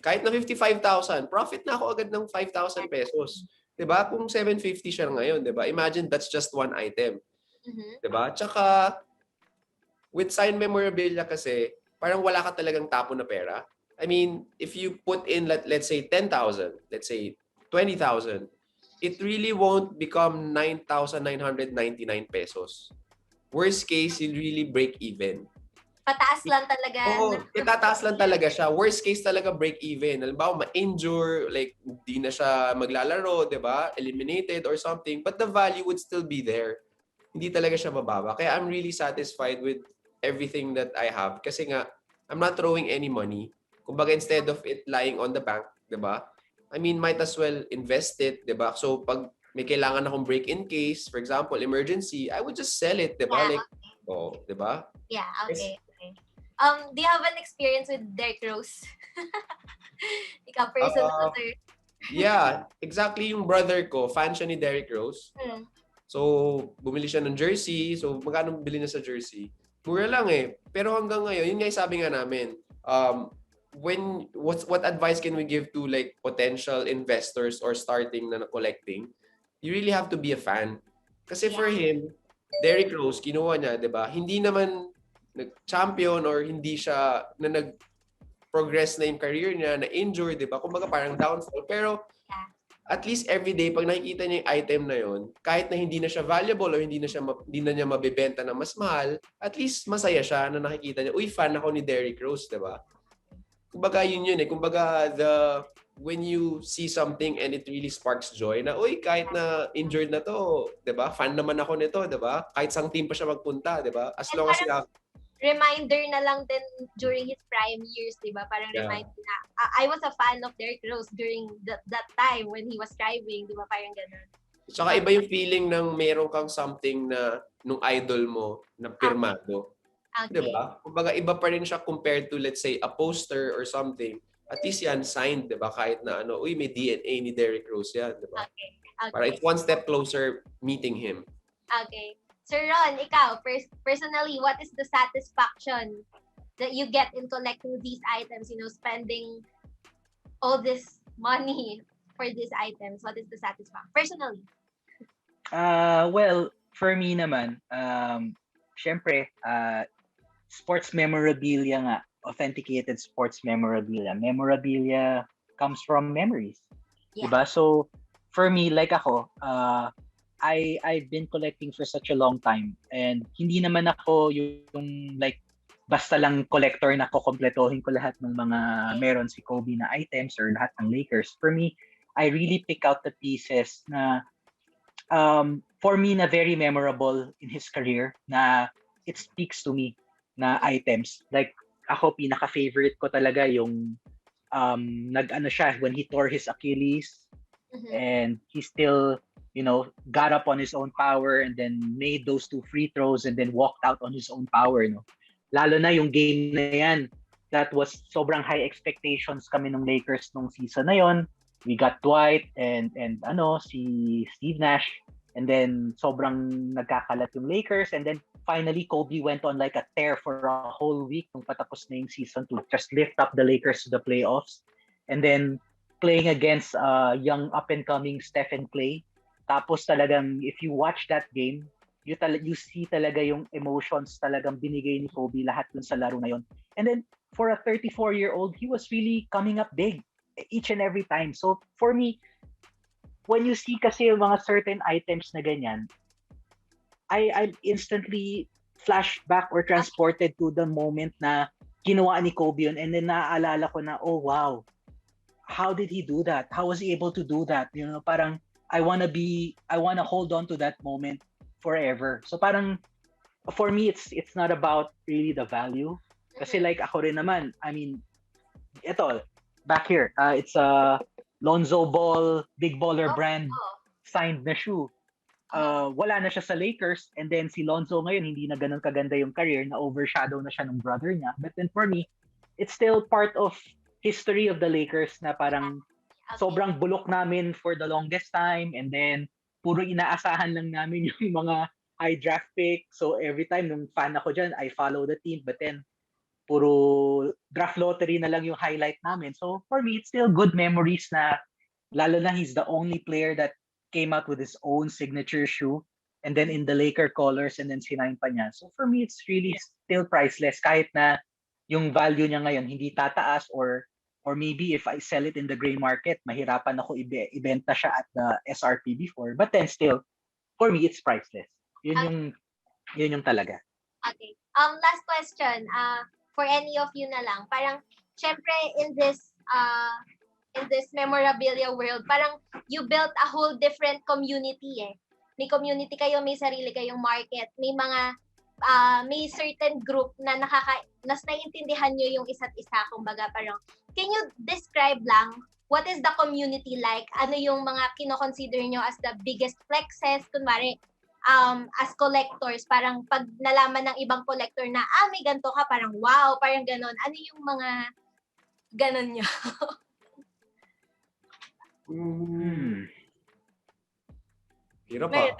Kahit na 55,000, profit na ako agad ng 5,000 pesos. 'Di ba? Kung 750 siya ngayon, 'di ba? Imagine that's just one item. Mhm. 'Di ba? Tsaka with signed memorabilia kasi, parang wala ka talagang tapo na pera. I mean, if you put in let's say 10,000, let's say 20,000, it really won't become 9,999 pesos. Worst case, you'll really break even. Pataas lang talaga. Oo, itataas lang talaga siya. Worst case talaga break even. Halimbawa, ma-injure, like di na siya maglalaro, 'di ba? Eliminated or something, but the value would still be there. Hindi talaga siya bababa. Kaya I'm really satisfied with everything that I have kasi nga I'm not throwing any money. Kumbaga instead of it lying on the bank, 'di ba? I mean, might as well invest it, 'di ba? So pag may kailangan akong break in case, for example, emergency, I would just sell it, 'di ba? Yeah, Like, oh, 'di ba? Yeah, okay. Do you have an experience with Derrick Rose? Ikaw personal, sir. Yeah, exactly yung brother ko, fan siya ni Derrick Rose. Mm. So, bumili siya ng jersey. So, magkano bili niya sa jersey? Mura lang eh. Pero hanggang ngayon, yun nga yung sabi nga namin, what advice can we give to like potential investors or starting na collecting? You really have to be a fan. Kasi for him, Derrick Rose, kinuha niya, 'di ba? Hindi naman nag-champion or hindi siya na nag-progress na yung career niya, na injured, 'di ba? Kumbaga parang downfall. Pero at least every day pag nakikita niya yung item na yon, kahit na hindi na siya valuable or hindi na niya mabebenta na mas mahal, at least masaya siya na nakikita niya, uy, fan ako ni Derrick Rose, 'di ba? Kumbaga yun eh. Kumbaga when you see something and it really sparks joy na, uy, kahit na injured na to, 'di ba? Fan naman ako nito, 'di ba? Kahit sang team pa siya magpunta, 'di ba? As long as reminder na lang din during his prime years, di ba? Parang reminder na, I was a fan of Derrick Rose during that time when he was thriving, di ba? Parang ganun. Tsaka iba yung feeling ng meron kang something na nung idol mo na pirmado. Okay. Di ba? Kumbaga iba pa rin siya compared to let's say a poster or something. At least yan signed, di ba? Kahit na ano, uy, may DNA ni Derrick Rose yan, di ba? Okay. Okay. Para it's one step closer meeting him. Okay. Sir Ron, ikaw, personally, what is the satisfaction that you get in collecting these items, spending all this money for these items? What is the satisfaction? Personally. Well, for me naman, syempre, sports memorabilia nga, authenticated sports memorabilia. Memorabilia comes from memories. Yeah. Diba? So, for me, like ako, I've been collecting for such a long time and hindi naman ako yung like basta lang collector na kukompletohin ko lahat ng mga meron si Kobe na items or lahat ng Lakers. For me, I really pick out the pieces na for me na very memorable in his career na it speaks to me na items. Like ako pinaka-favorite ko talaga yung nag-ano siya when he tore his Achilles and he still got up on his own power and then made those 2 free throws and then walked out on his own power, Lalo na yung game na yan, that was sobrang high expectations kami ng Lakers nung season na yon. We got Dwight and si Steve Nash and then sobrang nagkakalat yung Lakers and then finally Kobe went on like a tear for a whole week nung patapos na yung season to just lift up the Lakers to the playoffs and then playing against young up-and-coming Stephen Clay. Tapos talagang if you watch that game, you see talaga yung emotions talagang binigay ni Kobe lahat dun sa laro na yon. And then for a 34-year-old, he was really coming up big each and every time. So for me, when you see kasi yung mga certain items na ganyan, I instantly flashback or transported to the moment na ginawa ni Kobe yun and then naaalala ko na, oh wow, how did he do that? How was he able to do that? Parang I wanna hold on to that moment forever. So parang for me it's not about really the value. Kasi like ako rin naman, I mean, ito back here, it's a Lonzo Ball Big Baller brand signed na shoe. wala na siya sa Lakers, and then si Lonzo ngayon hindi na ganun kaganda yung career, na overshadow na siya ng brother niya. But then for me, it's still part of history of the Lakers na parang sobrang bulok namin for the longest time, and then puro inaasahan lang namin yung mga high draft pick. So every time nung fan ako dyan, I follow the team, but then puro draft lottery na lang yung highlight namin. So for me, it's still good memories na lalo na he's the only player that came out with his own signature shoe, and then in the Laker colors, and then sinign pa niya. So for me, it's really still priceless kahit na yung value niya ngayon hindi tataas, or maybe if I sell it in the gray market, mahirapan ako ibenta siya at the SRP before. But then still, for me, it's priceless. Yun yung talaga. Okay. Last question. For any of you na lang. Parang, syempre, in this memorabilia world, parang you built a whole different community eh. May community kayo, may sarili kayong market, may mga may certain group na naiintindihan nyo yung isa't isa. Kumbaga, parang, can you describe lang what is the community like? Ano yung mga kino-consider nyo as the biggest flexes? Kunwari, as collectors, parang pag nalaman ng ibang collector na, may ganito ka, parang wow, parang ganon. Ano yung mga ganon nyo? Hirap pa.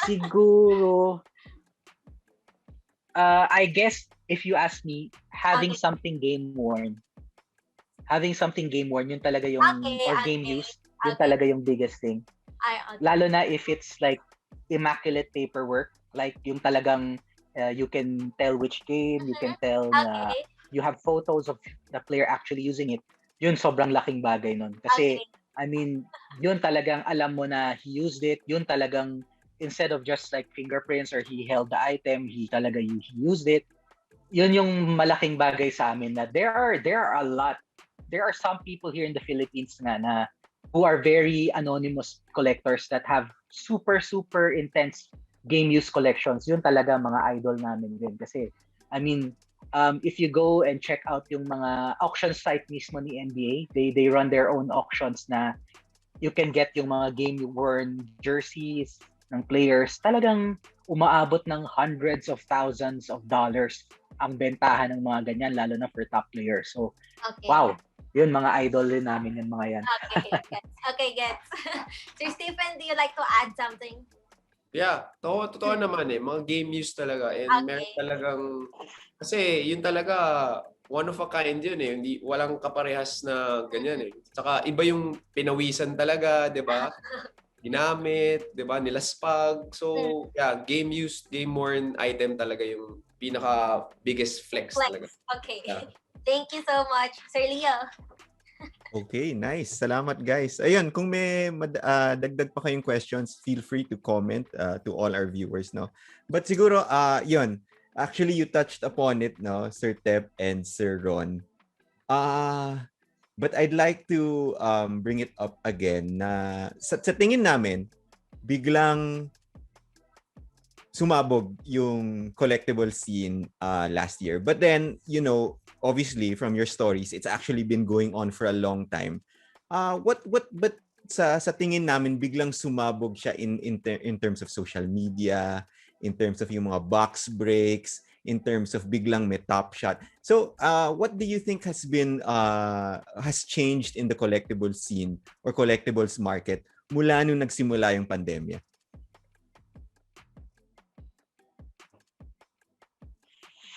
Siguro, I guess if you ask me, having something game worn, yun talaga yung, game use, yun talaga yung biggest thing. Lalo na if it's like immaculate paperwork, like yung talagang you can tell which game, you can tell na you have photos of the player actually using it. Yun sobrang laking bagay nun. Kasi, I mean, yun talagang alam mo na he used it. Yun talagang, instead of just like fingerprints or he held the item, he used it. Yun yung malaking bagay sa amin na there are a lot. There are some people here in the Philippines na who are very anonymous collectors that have super, super intense game use collections. Yun talaga mga idol namin din. Kasi, I mean, if you go and check out yung mga auction site mismo ni NBA, they run their own auctions na you can get yung mga game-worn jerseys ng players. Talagang umaabot ng hundreds of thousands of dollars ang bentahan ng mga ganyan, lalo na for top players. So, wow! Yun, mga idol din namin yung mga yan. Okay, gets. Sir Stephen, do you like to add something? Yeah, totoo naman eh. Mga game use talaga. And meron talagang, kasi yun talaga, one of a kind yun eh. Walang kaparehas na ganyan eh. Saka iba yung pinawisan talaga, di ba? Ginamit, di ba? Nilaspag. So, yeah, game use, game worn item talaga yung pinaka biggest flex talaga. Okay. Yeah. Thank you so much. Sir Leo. Okay, nice. Salamat guys. Ayun, kung may dagdag pa kayong questions, feel free to comment to all our viewers, no. But siguro yun, actually you touched upon it, no, Sir Tep and Sir Ron. But I'd like to bring it up again na sa tingin namin biglang sumabog yung collectible scene last year. But then, you know, obviously from your stories, it's actually been going on for a long time. But sa tingin namin biglang sumabog siya in terms of social media, in terms of yung mga box breaks, in terms of biglang may top shot. So, what do you think has changed in the collectible scene or collectibles market mula nung nagsimula yung pandemya?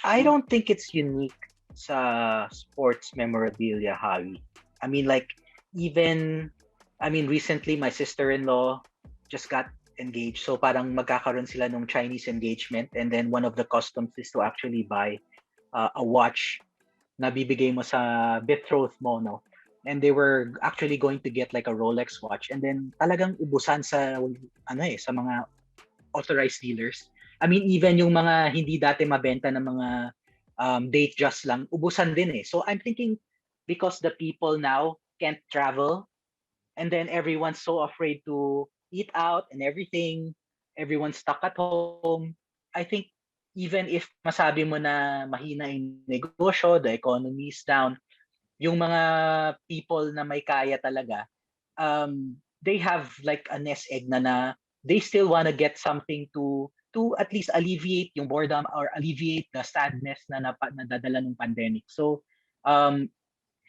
I don't think it's unique sa sports memorabilia, Javi. I mean, recently my sister-in-law just got engaged. So parang magkakaroon sila nung Chinese engagement, and then one of the customs is to actually buy a watch na bibigay mo sa betrothed mo, no? And they were actually going to get like a Rolex watch, and then talagang ubusan sa mga authorized dealers. I mean, even yung mga hindi dati mabenta na mga date just lang, ubusan din eh. So I'm thinking because the people now can't travel, and then everyone's so afraid to eat out and everything, everyone's stuck at home. I think even if masabi mo na mahina yung negosyo, the economy is down, yung mga people na may kaya talaga, they have like a nest egg na they still want to get something to at least alleviate yung boredom or alleviate the sadness na nadadala ng pandemic. So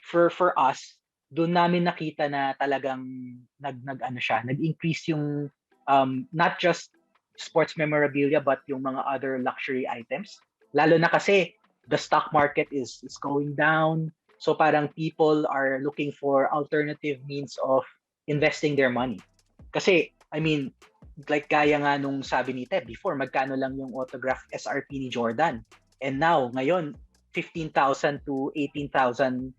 for us, doon namin nakita na talagang nag-increase yung not just sports memorabilia but yung mga other luxury items. Lalo na kasi the stock market is going down. So parang people are looking for alternative means of investing their money. Kasi I mean, like gaya nga nung sabi ni Ted before, magkano lang yung autograph SRP ni Jordan. And now, ngayon, 15,000 to 18,000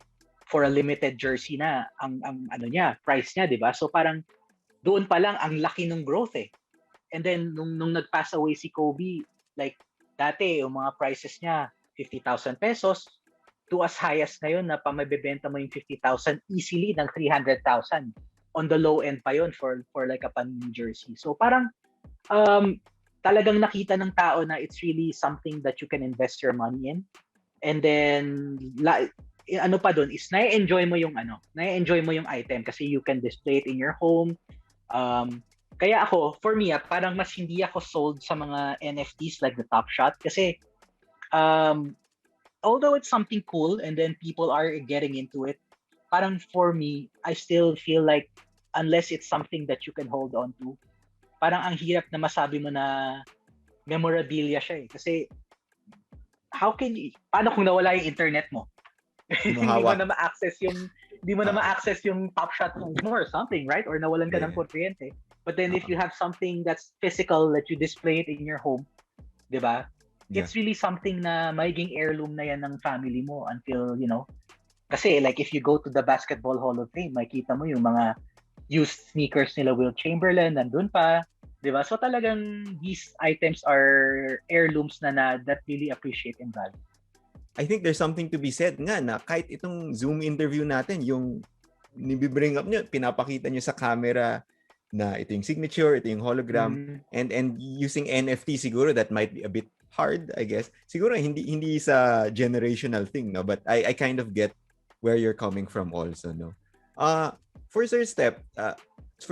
for a limited jersey na ang ano niya, price niya, 'di ba? So parang doon pa lang ang laki ng growth eh. And then nung nag-pass away si Kobe, like dati yung mga prices niya 50,000 pesos to as high as ngayon na mabebenta mo yung 50,000 easily ng 300,000. On the low end pa yon for like a Panini jersey. So parang talagang nakita ng tao na it's really something that you can invest your money in. And then ano pa doon is na-enjoy mo yung item kasi you can display it in your home. Kaya ako, for me, parang mas hindi ako sold sa mga NFTs like the Top Shot kasi although it's something cool and then people are getting into it, parang for me, I still feel like unless it's something that you can hold on to, parang ang hirap na masabi mo na memorabilia siya eh. Kasi paano kung nawala yung internet mo? Hindi mo na ma-access yung Top Shot mo or something, right? Or nawalan ka ng kuryente. But then if you have something that's physical that you display it in your home, 'di ba? Yeah. It's really something na magiging heirloom na yan ng family mo until, kasi like if you go to the Basketball Hall of Fame, makita mo yung mga used sneakers nila Will Chamberlain nandun pa, 'di ba? So talagang these items are heirlooms na that really appreciate in value. I think there's something to be said nga na kahit itong Zoom interview natin, yung ni-bring up nyo, pinapakita nyo sa camera na ito yung signature, ito yung hologram, and using NFT siguro that might be a bit hard, I guess. Siguro hindi sa generational thing, no? But I kind of get where you're coming from also, no? For Sir Step, has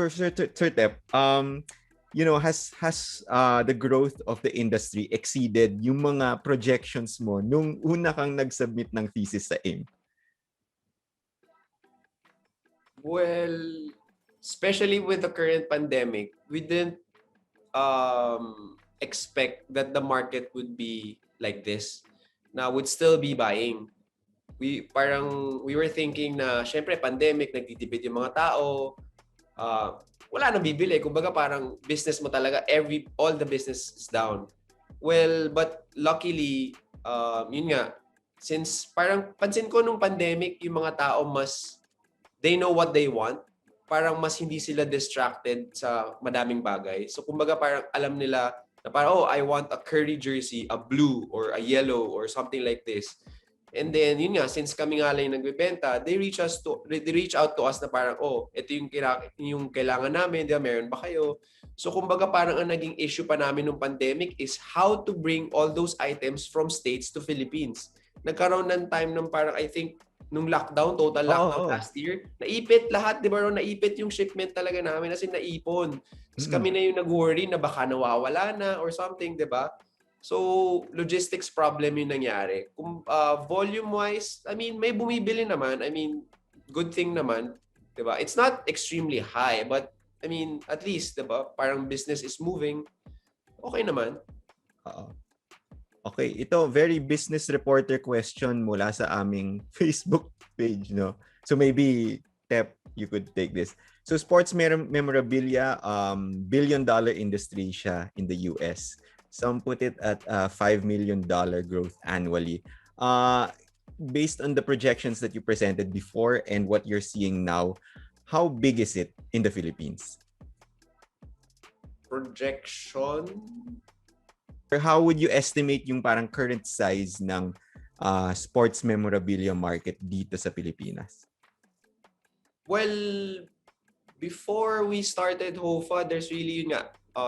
the growth of the industry exceeded yung mga projections mo nung una kang nag-submit ng thesis sa AIM? Well, especially with the current pandemic, we didn't expect that the market would be like this. Na would still be buying. We were thinking na syempre pandemic, nagtitipid yung mga tao. Wala nang bibili. Kumbaga parang business mo talaga, all the business is down. Well, but luckily, yun nga, since parang pansin ko nung pandemic, yung mga tao they know what they want. Parang mas hindi sila distracted sa madaming bagay. So kumbaga parang alam nila na parang, I want a Curry jersey, a blue or a yellow or something like this. And then yun nga, since kami nga lang yung nagbebenta, they reach out to us na parang, ito yung kailangan namin, di ba, meron ba kayo? So kumbaga parang ang naging issue pa namin nung pandemic is how to bring all those items from States to Philippines. Nagkaroon ng time ng parang, I think, nung total lockdown last year, naipit lahat, di ba? Naipit yung shipment talaga namin, kasi naipon. Tapos kami na yung nag-worry na baka nawawala na or something, di ba? So, logistics problem yung nangyari. Volume-wise, I mean, may bumibili naman. I mean, good thing naman, di ba? It's not extremely high, but I mean, at least, di ba? Parang business is moving. Okay naman. Okay, ito very business reporter question mula sa aming Facebook page, no? So maybe Tep, you could take this. So sports memorabilia, billion-dollar industry siya in the US. Some put it at $5 million growth annually. Based on the projections that you presented before and what you're seeing now, how big is it in the Philippines? Projection? How would you estimate yung parang current size ng sports memorabilia market dito sa Pilipinas? Well, before we started HOFA, there's really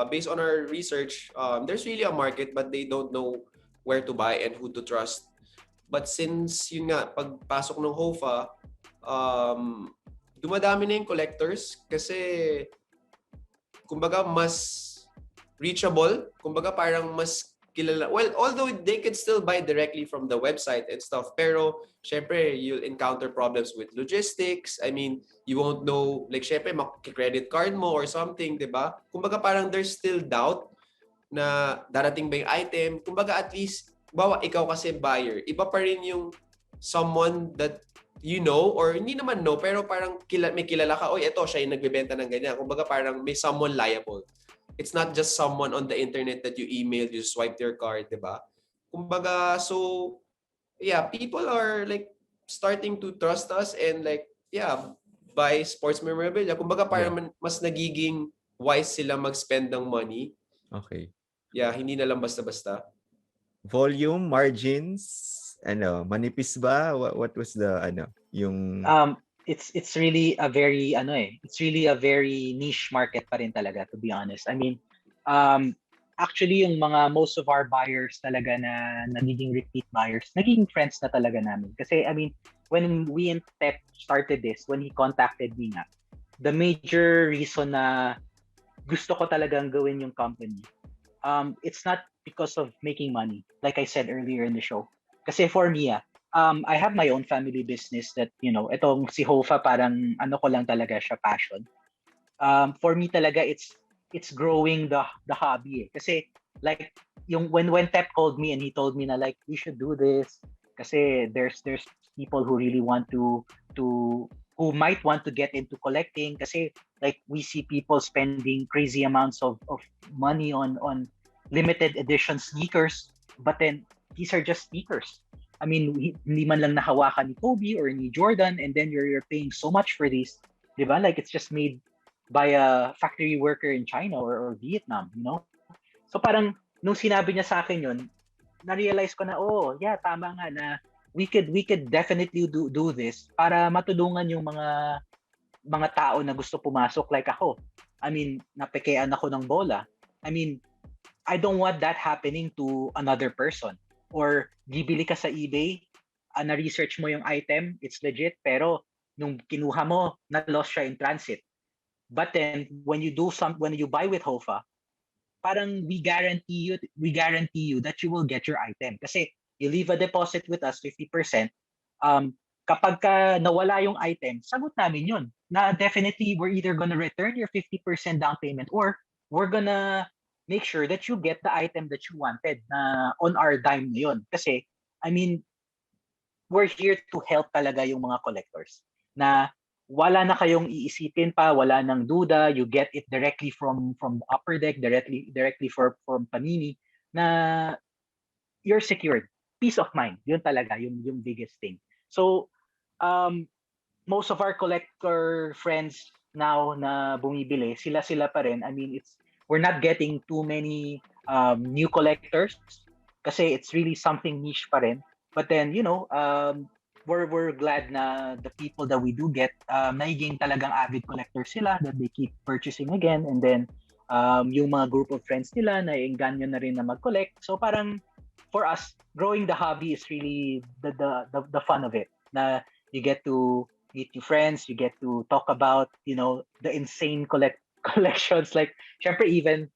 based on our research, there's really a market but they don't know where to buy and who to trust. But since pagpasok ng HOFA, dumadami na yung collectors kasi kumbaga mas reachable, kumbaga parang mas kilala. Well, although they could still buy directly from the website and stuff, pero syempre you'll encounter problems with logistics. I mean, you won't know, like syempre credit card mo or something, 'di ba? Kumbaga parang there's still doubt na darating ba yung item. Kumbaga at least, bawa ikaw kasi buyer, iba pa rin yung someone that you know or hindi naman know, pero parang may kilala ka, oy, eto siya yung nagbebenta ng ganyan. Kumbaga parang may someone liable. It's not just someone on the internet that you emailed, you swiped your card, di ba? Kumbaga, so, yeah, people are like starting to trust us and like, yeah, buy sports memorabilia. Kumbaga, parang mas nagiging wise sila mag-spend ng money. Okay. Yeah, hindi na lang basta-basta. Volume, margins, manipis ba? What was the, yung... It's really a very it's really a very niche market pa rin talaga, to be honest. I mean, actually yung mga most of our buyers talaga na nagiging repeat buyers, nagiging friends na talaga namin. Kasi I mean, when we and Tep started this, when he contacted me nga, the major reason na gusto ko talagang gawin yung company, it's not because of making money, like I said earlier in the show. Kasi for me, I have my own family business that, itong si Hofa parang ko lang talaga siya passion. For me talaga, it's growing the hobby. Kasi like yung when Tep called me and he told me na like we should do this kasi there's people who really want to who might want to get into collecting kasi like we see people spending crazy amounts of money on limited edition sneakers, but then these are just sneakers. I mean, hindi man lang nahawakan ni Kobe or ni Jordan, and then you're paying so much for these, di ba? Like it's just made by a factory worker in China or Vietnam, So parang nung sinabi niya sa akin yun, na-realize ko na, yeah, tama nga na we could definitely do this para matulungan yung mga tao na gusto pumasok like ako. I mean, napekean ako ng bola. I mean, I don't want that happening to another person. Or bibili ka sa eBay, na-research mo yung item, it's legit, pero nung kinuha mo, na-lost siya in transit. But then, when you buy with Hofa, parang we guarantee you that you will get your item. Kasi you leave a deposit with us, 50%. Kapag ka nawala yung item, sagot namin yun. Na definitely, we're either gonna return your 50% down payment or we're gonna make sure that you get the item that you wanted na on our dime na yun. Kasi, I mean, we're here to help talaga yung mga collectors na wala na kayong iisipin pa, wala nang duda, you get it directly from the upper deck, directly from Panini, na you're secured. Peace of mind. Yun talaga, yung biggest thing. So, most of our collector friends now na bumibili, sila pa rin. I mean, we're not getting too many new collectors kasi it's really something niche pa rin. But then, we're glad na the people that we do get, nagiging talagang avid collectors sila, that they keep purchasing again. And then, yung mga group of friends nila, naiengganyo na rin na mag-collect. So parang, for us, growing the hobby is really the fun of it. Na you get to meet your friends, you get to talk about, the insane collections. Like, syempre, even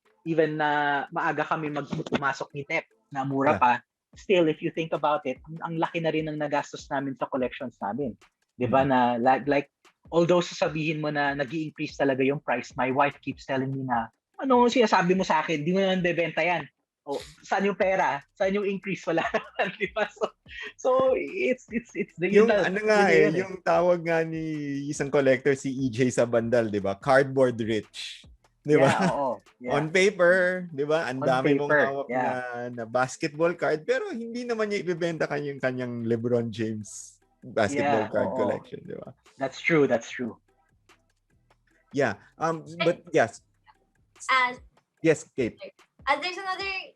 na maaga kami pumasok ni Tep, na mura pa, still, if you think about it, ang laki na rin ng nagastos namin sa collections namin. Diba na, like, although sasabihin mo na nag-i-increase talaga yung price, my wife keeps telling me na, ano sinasabi mo sa akin, di mo naman bebenta yan. Saan yung pera? Saan yung increase? Wala naman, diba? So it's the yung yung tawag nga ni isang collector, si EJ sa Bandal, di ba? Cardboard rich. Di ba? Yeah, oo. Yeah. On paper, di ba? Ang dami mong hawak yeah. na basketball card, pero hindi naman niya ibebenta kanyang LeBron James basketball card collection, di ba? That's true. Yeah. But yes. Yes, Kate. There's another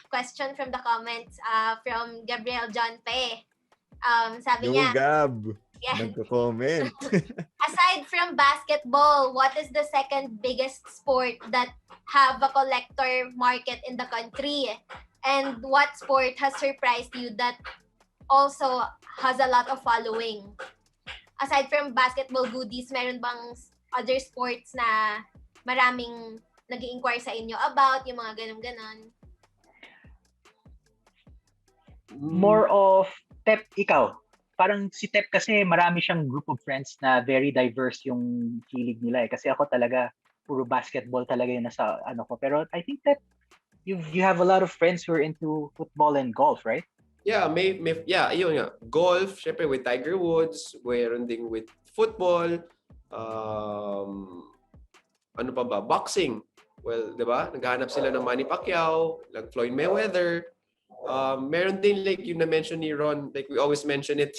question from the comments from Gabriel John Pe. Sabi niya, Gab, nagko-comment. Aside from basketball, what is the second biggest sport that have a collector market in the country? And what sport has surprised you that also has a lot of following? aside from basketball goodies, meron bang other sports na maraming nag-i-inquire sa inyo about, yung mga ganun-ganon? More of Tep, ikaw. Parang si Tep kasi marami siyang group of friends na very diverse yung hilig nila eh. Kasi ako talaga, puro basketball talaga yung nasa ano ko. Pero I think that you have a lot of friends who are into football and golf, right? Yeah, yun nga. Golf, syempre with Tiger Woods, mayroon ding with football, ano pa ba? Boxing. Well, 'di ba? Naghahanap sila ng Manny Pacquiao, like Floyd Mayweather. Meron din like yung na-mention ni Ron, like we always mention it,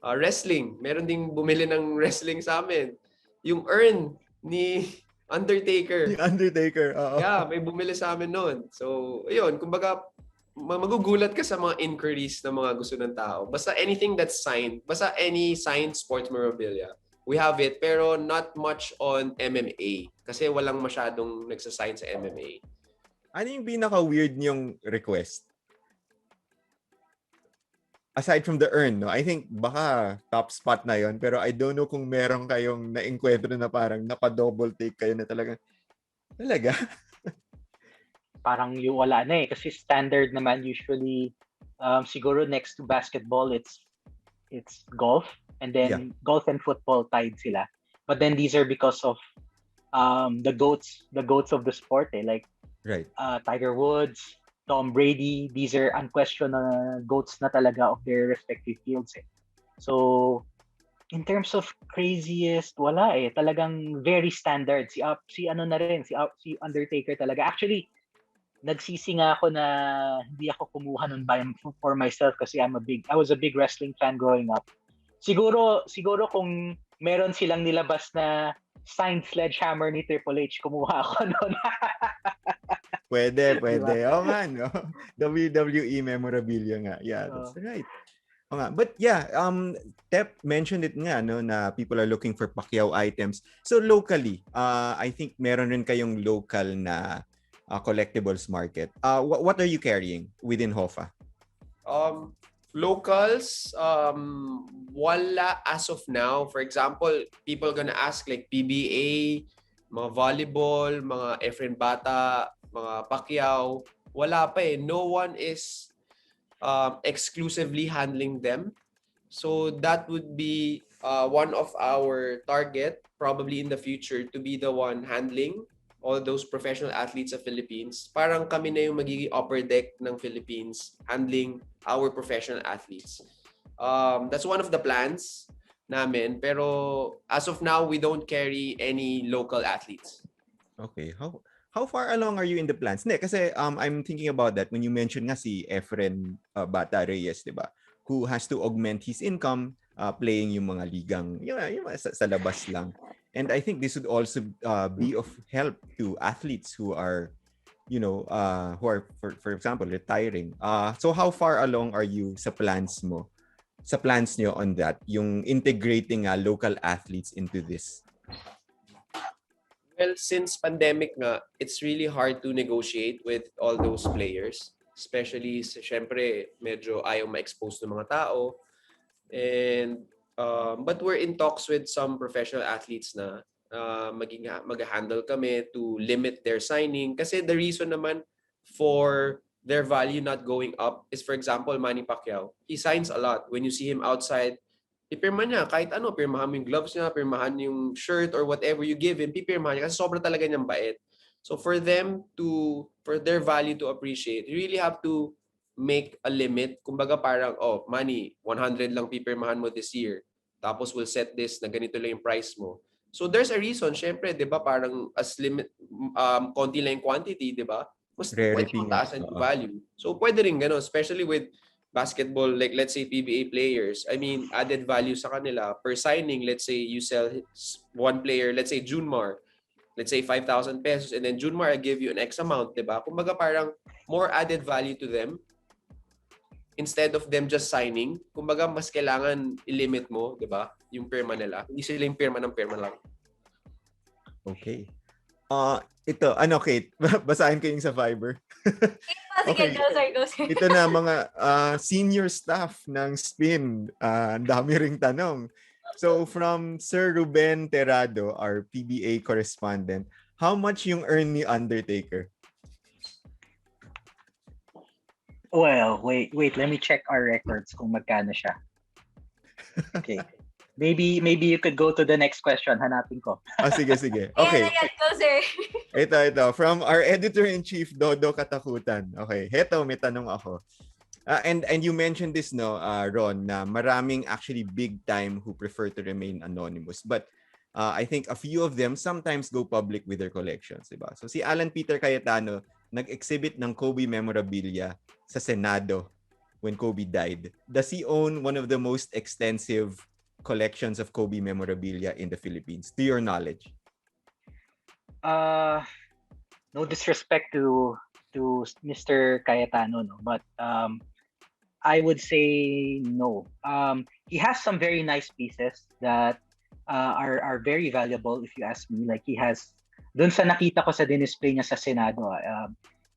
wrestling. Meron ding bumili ng wrestling sa amin. Yung urn ni Undertaker. Yung Undertaker, oo. Yeah, may bumili sa amin noon. So, ayun, kumbaga magugulat ka sa mga inquiries ng mga gusto ng tao. Basta anything that's signed, basta any signed sports memorabilia, we have it, pero not much on MMA. Kasi walang masyadong nagsasign sa MMA. Ano yung pinaka-weird niyong request? Aside from the urn, no? I think baka top spot na yon, pero I don't know kung meron kayong na-encuentro na parang napa-double take kayo na talaga. Parang yung wala na eh. Kasi standard naman usually, siguro next to basketball, it's golf. And then golf and football tied sila. But then these are because of the goats of the sport eh. Like right. Tiger Woods, Tom Brady, these are unquestioned goats na talaga of their respective fields eh. So in terms of craziest, wala eh. Talagang very standard. Si ano na rin, si Undertaker talaga. Actually, nagsisi nga ako na hindi ako kumuha nun for myself kasi I was a big wrestling fan growing up. Siguro kung meron silang nilabas na signed sledgehammer ni Triple H, kumuha ako nun. Pwede. Oo nga, no? WWE memorabilia nga. Yeah, that's right. Oo nga. But yeah, Tep mentioned it nga, no, na people are looking for Pacquiao items. So locally, I think meron rin kayong local na collectibles market. What are you carrying within HOFA? Locals, wala as of now. For example, people gonna ask like PBA, mga volleyball, mga Efren Bata, mga Pacquiao. Wala pa eh. No one is exclusively handling them. So that would be one of our target probably in the future to be the one handling all those professional athletes sa Philippines. Parang kami na yung magiging upper deck ng Philippines handling our professional athletes. That's one of the plans namin. Pero as of now, we don't carry any local athletes. Okay. How far along are you in the plans? Hindi, kasi I'm thinking about that when you mentioned nga si Efren Bata Reyes, di ba? Who has to augment his income playing yung mga ligang yung sa labas lang. And I think this would also be of help to athletes who are, who are, for example, retiring. So how far along are you sa plans mo? Sa plans niyo on that, yung integrating local athletes into this? Well, since pandemic nga, it's really hard to negotiate with all those players. Especially, syempre, medyo ayaw ma-expose ng mga tao. And but we're in talks with some professional athletes na mag-handle kami to limit their signing. Kasi the reason naman for their value not going up is, for example, Manny Pacquiao. He signs a lot. When you see him outside, pipirma niya kahit ano. Pirmahan mo yung gloves niya, pirmahan yung shirt or whatever you give him, pipirmahan niya kasi sobrang talaga niyang bait. So for their value to appreciate, you really have to make a limit. Kumbaga parang, Manny, 100 lang pipirmahan mo this year. Tapos we'll set this na ganito lang yung price mo. So there's a reason, syempre, 'di ba, parang as limit konti lang yung quantity, 'di ba? Mas pwede mataasan yung value. So pwede rin gano'n, especially with basketball, like let's say PBA players. I mean, added value sa kanila per signing. Let's say you sell one player, let's say Junmar, let's say 5,000 pesos, and then Junmar, I give you an X amount, 'di ba? Kumbaga parang more added value to them. Instead of them just signing, kumbaga mas kailangan i-limit mo, 'di ba? Yung pirma nila. Hindi sila yung pirma ng pirma lang. Okay. Ito, Kate, basahin ko yung sa Fiverr. Okay. Go, sir. Ito na mga senior staff ng SPIN. Ang dami ring tanong. So from Sir Ruben Terrado, our PBA correspondent, how much yung earn ni Undertaker? Well, wait, let me check our records kung magkano siya. Okay. Maybe you could go to the next question. Hanapin ko. Sige. Okay. Ayan, go, sir. Ito. From our editor-in-chief, Dodo Katakutan. Okay, heto, may tanong ako. And you mentioned this, no, Ron, na maraming actually big time who prefer to remain anonymous. But I think a few of them sometimes go public with their collections, diba? So si Alan Peter Cayetano, nag-exhibit ng Kobe memorabilia sa Senado when Kobe died. Does he own one of the most extensive collections of Kobe memorabilia in the Philippines, to your knowledge? No disrespect to Mr. Cayetano, no, but I would say no. He has some very nice pieces that are very valuable if you ask me. Like he has, dun sa nakita ko sa display niya sa Senado,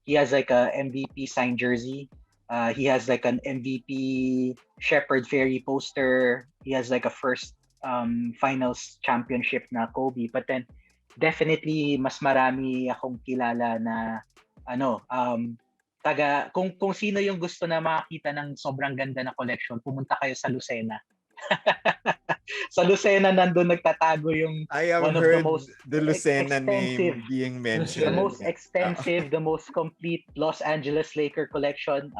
he has like a MVP signed jersey. He has like an MVP Shepherd Ferry poster. He has like a first finals championship na Kobe. But then definitely mas marami akong kilala na kung sino yung gusto na makakita ng sobrang ganda na collection, pumunta kayo sa Lucena. Sa Lucena nandun nagtatago yung I have one heard of the most the Lucena name being mentioned. The most extensive, the most complete Los Angeles Laker collection.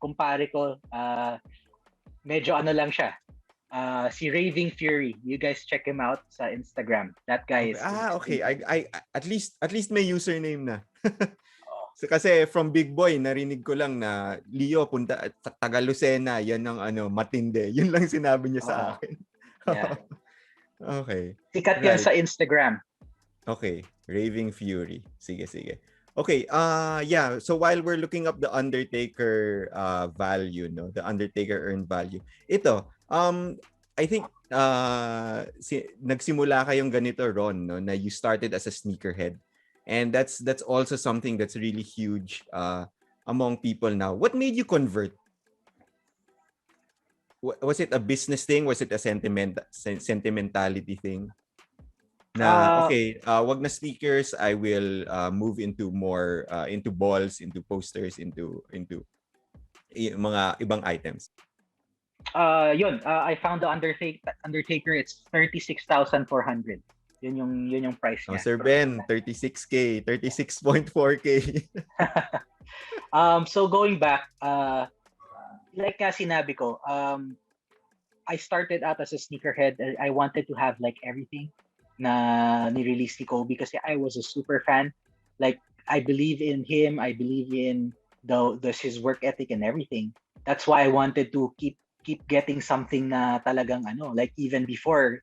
Kumpare ko, medyo ano lang siya. Si Raving Fury. You guys check him out sa Instagram. That guy is... Okay. I at least may username na. So, kasi from Big Boy, narinig ko lang na Leo, punta taga Lucena, yan ang matindi. Yun lang sinabi niya sa akin. Yeah. Okay. Sikat yan sa Instagram. Okay. Raving Fury. Sige. Okay, yeah. So while we're looking up the Undertaker value, no, the Undertaker earned value. Ito, I think nagsimula kayong ganito, Ron, no, na you started as a sneakerhead. And that's also something that's really huge among people now. What made you convert? Was it a business thing? Was it a sentimentality thing? Na okay, wag na sneakers, I will move into more into balls, into posters, into mga ibang items. I found the Undertaker. It's 36,400. Yun yung price niya. Sir Ben, 36K, 36.4K. So going back, like nga sinabi ko, I started out as a sneakerhead. I wanted to have like everything na ni-release ni Kobe kasi I was a super fan. Like I believe in him. I believe in his work ethic and everything. That's why I wanted to keep getting something na talagang like even before